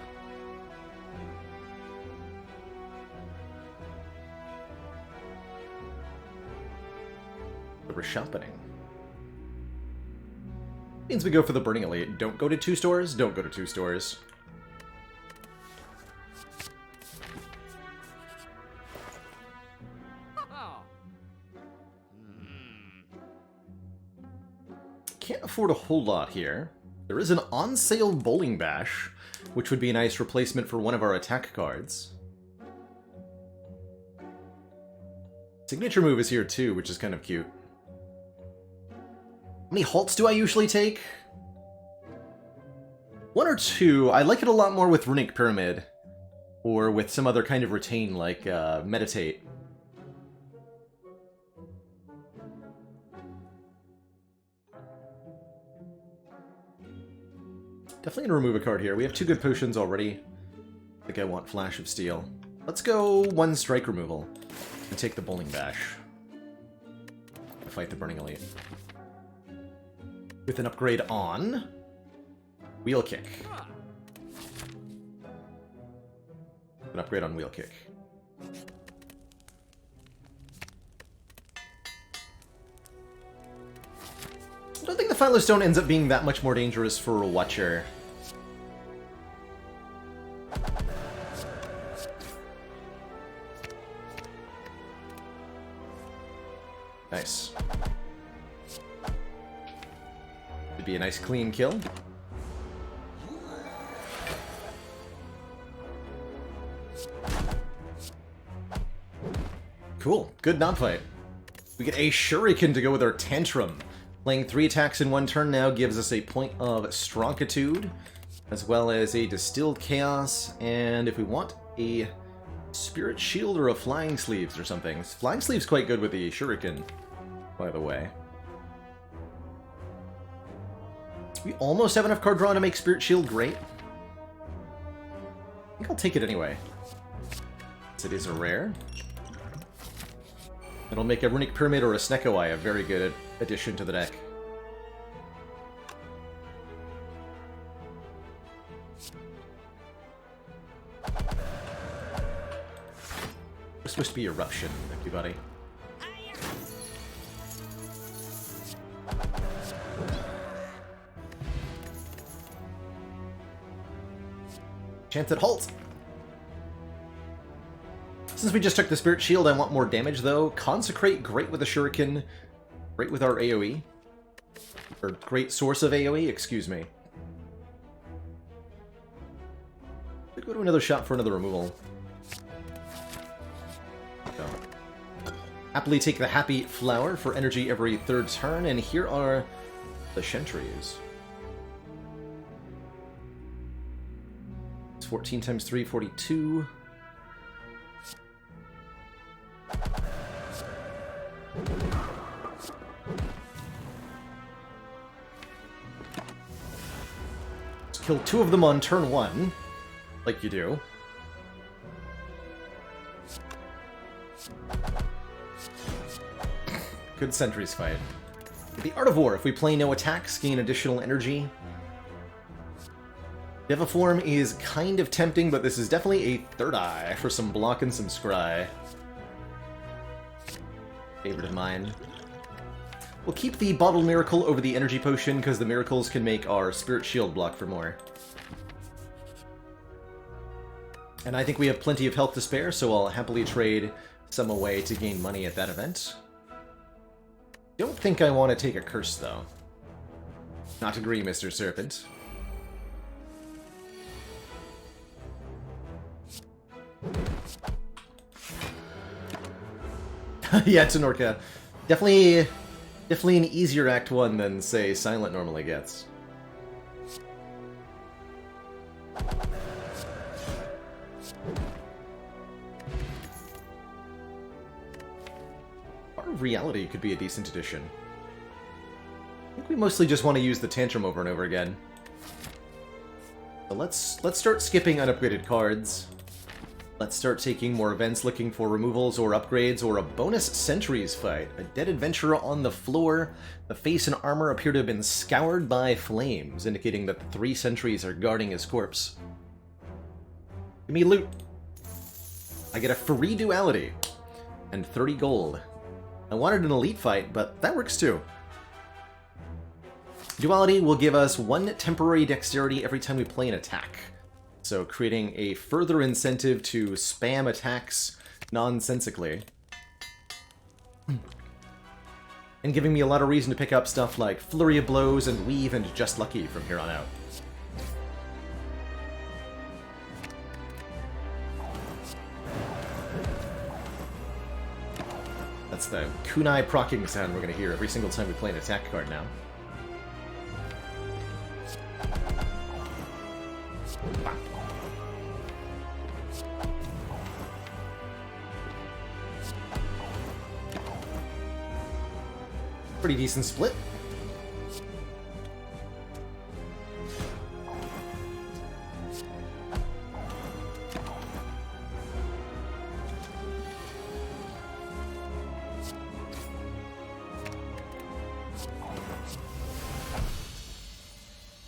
The Reshopping. Means we go for the Burning Elite. Don't go to 2 stores, don't go to 2 stores. Can't afford a whole lot here. There is an on-sale Bowling Bash, which would be a nice replacement for one of our attack cards. Signature Move is here too, which is kind of cute. How many halts do I usually take? 1 or 2. I like it a lot more with Runic Pyramid, or with some other kind of retain like Meditate. Definitely gonna remove a card here. We have 2 good potions already. I think I want Flash of Steel. Let's go 1 strike removal and take the Bowling Bash. Fight the Burning Elite. With an upgrade on Wheel Kick. An upgrade on Wheel Kick. I don't think the Philo Stone ends up being that much more dangerous for a Watcher. Nice. It'd be a nice clean kill. Cool. Good knob fight. We get a Shuriken to go with our Tantrum. Playing 3 attacks in 1 turn now gives us a point of Stronkitude, as well as a Distilled Chaos, and if we want a Spirit Shield or a Flying Sleeves or something. Flying Sleeves quite good with the Shuriken, by the way. We almost have enough card draw to make Spirit Shield great. I think I'll take it anyway. Since it is a rare. It'll make a Runic Pyramid or a Snecko Eye a very good addition to the deck. It's supposed to be Eruption, everybody. Chance at halt! Since we just took the Spirit Shield, I want more damage, though. Consecrate, great with a Shuriken. Great with our AoE. Or great source of AoE, excuse me. Could go to another shot for another removal. So. Happily take the Happy Flower for energy every 3rd turn, and here are the Sentries. It's 14 times 3, 42. Let's kill 2 of them on turn 1, like you do. Good Sentries fight. The Art of War, if we play no attacks, gain additional energy. Deviform is kind of tempting, but this is definitely a 3rd eye for some block and some scry. Favorite of mine. We'll keep the Bottle Miracle over the Energy Potion, because the Miracles can make our Spirit Shield block for more. And I think we have plenty of health to spare, so I'll happily trade some away to gain money at that event. Don't think I want to take a Curse, though. Not agree, Mr. Serpent. Yeah, Tenorka. Definitely an easier Act 1 than, say, Silent normally gets. Art of Reality could be a decent addition. I think we mostly just want to use the Tantrum over and over again. So let's start skipping unupgraded cards. Let's start taking more events looking for removals or upgrades or a bonus Sentries fight. A dead adventurer on the floor. The face and armor appear to have been scoured by flames, indicating that the 3 sentries are guarding his corpse. Give me loot. I get a free duality and 30 gold. I wanted an elite fight, but that works too. Duality will give us 1 temporary dexterity every time we play an attack. So creating a further incentive to spam attacks nonsensically. And giving me a lot of reason to pick up stuff like Flurry of Blows and Weave and Just Lucky from here on out. That's the kunai proccing sound we're going to hear every single time we play an attack card now. Pretty decent split.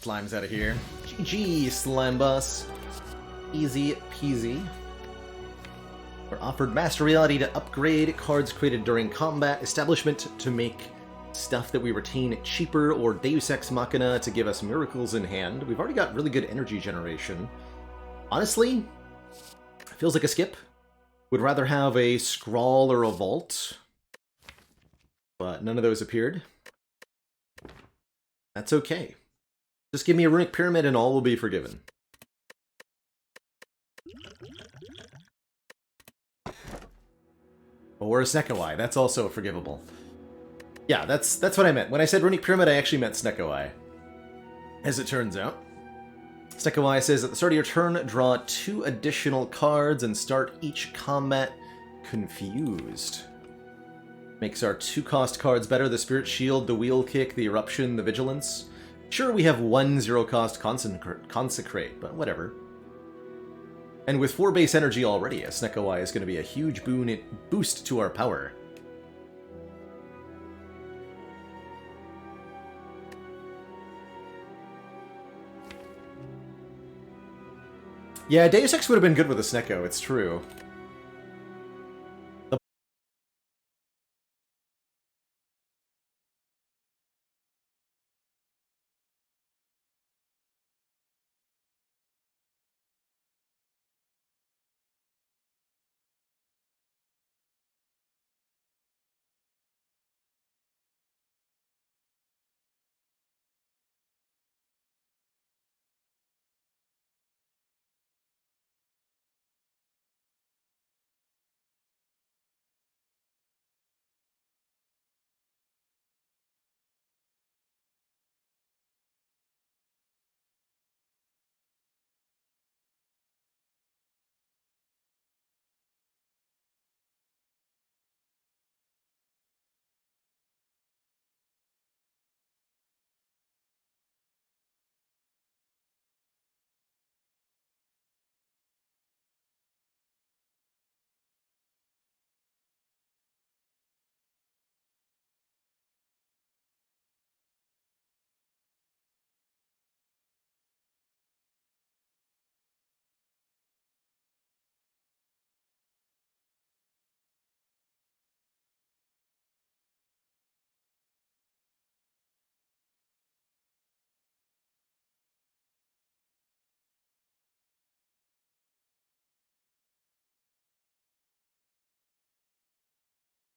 Slime's out of here. GG, Slime Boss. Easy peasy. We're offered Master Reality to upgrade cards created during combat, Establishment to make stuff that we retain cheaper, or Deus Ex Machina to give us miracles in hand. We've already got really good energy generation. Honestly, feels like a skip. Would rather have a Scrawl or a Vault, but none of those appeared. That's okay. Just give me a Runic Pyramid and all will be forgiven. Or a Snecko-Eye, that's also forgivable. Yeah, that's what I meant. When I said Runic Pyramid, I actually meant Snecko-Eye. As it turns out. Snecko-Eye says, at the start of your turn, draw 2 additional cards and start each combat confused. Makes our 2-cost cards better, the Spirit Shield, the Wheel Kick, the Eruption, the Vigilance. Sure, we have 1 0-cost Consecrate, but whatever. And with 4 base energy already, a Snecko-Eye is going to be a huge boost to our power. Yeah, Deus Ex would have been good with a Snecko, it's true.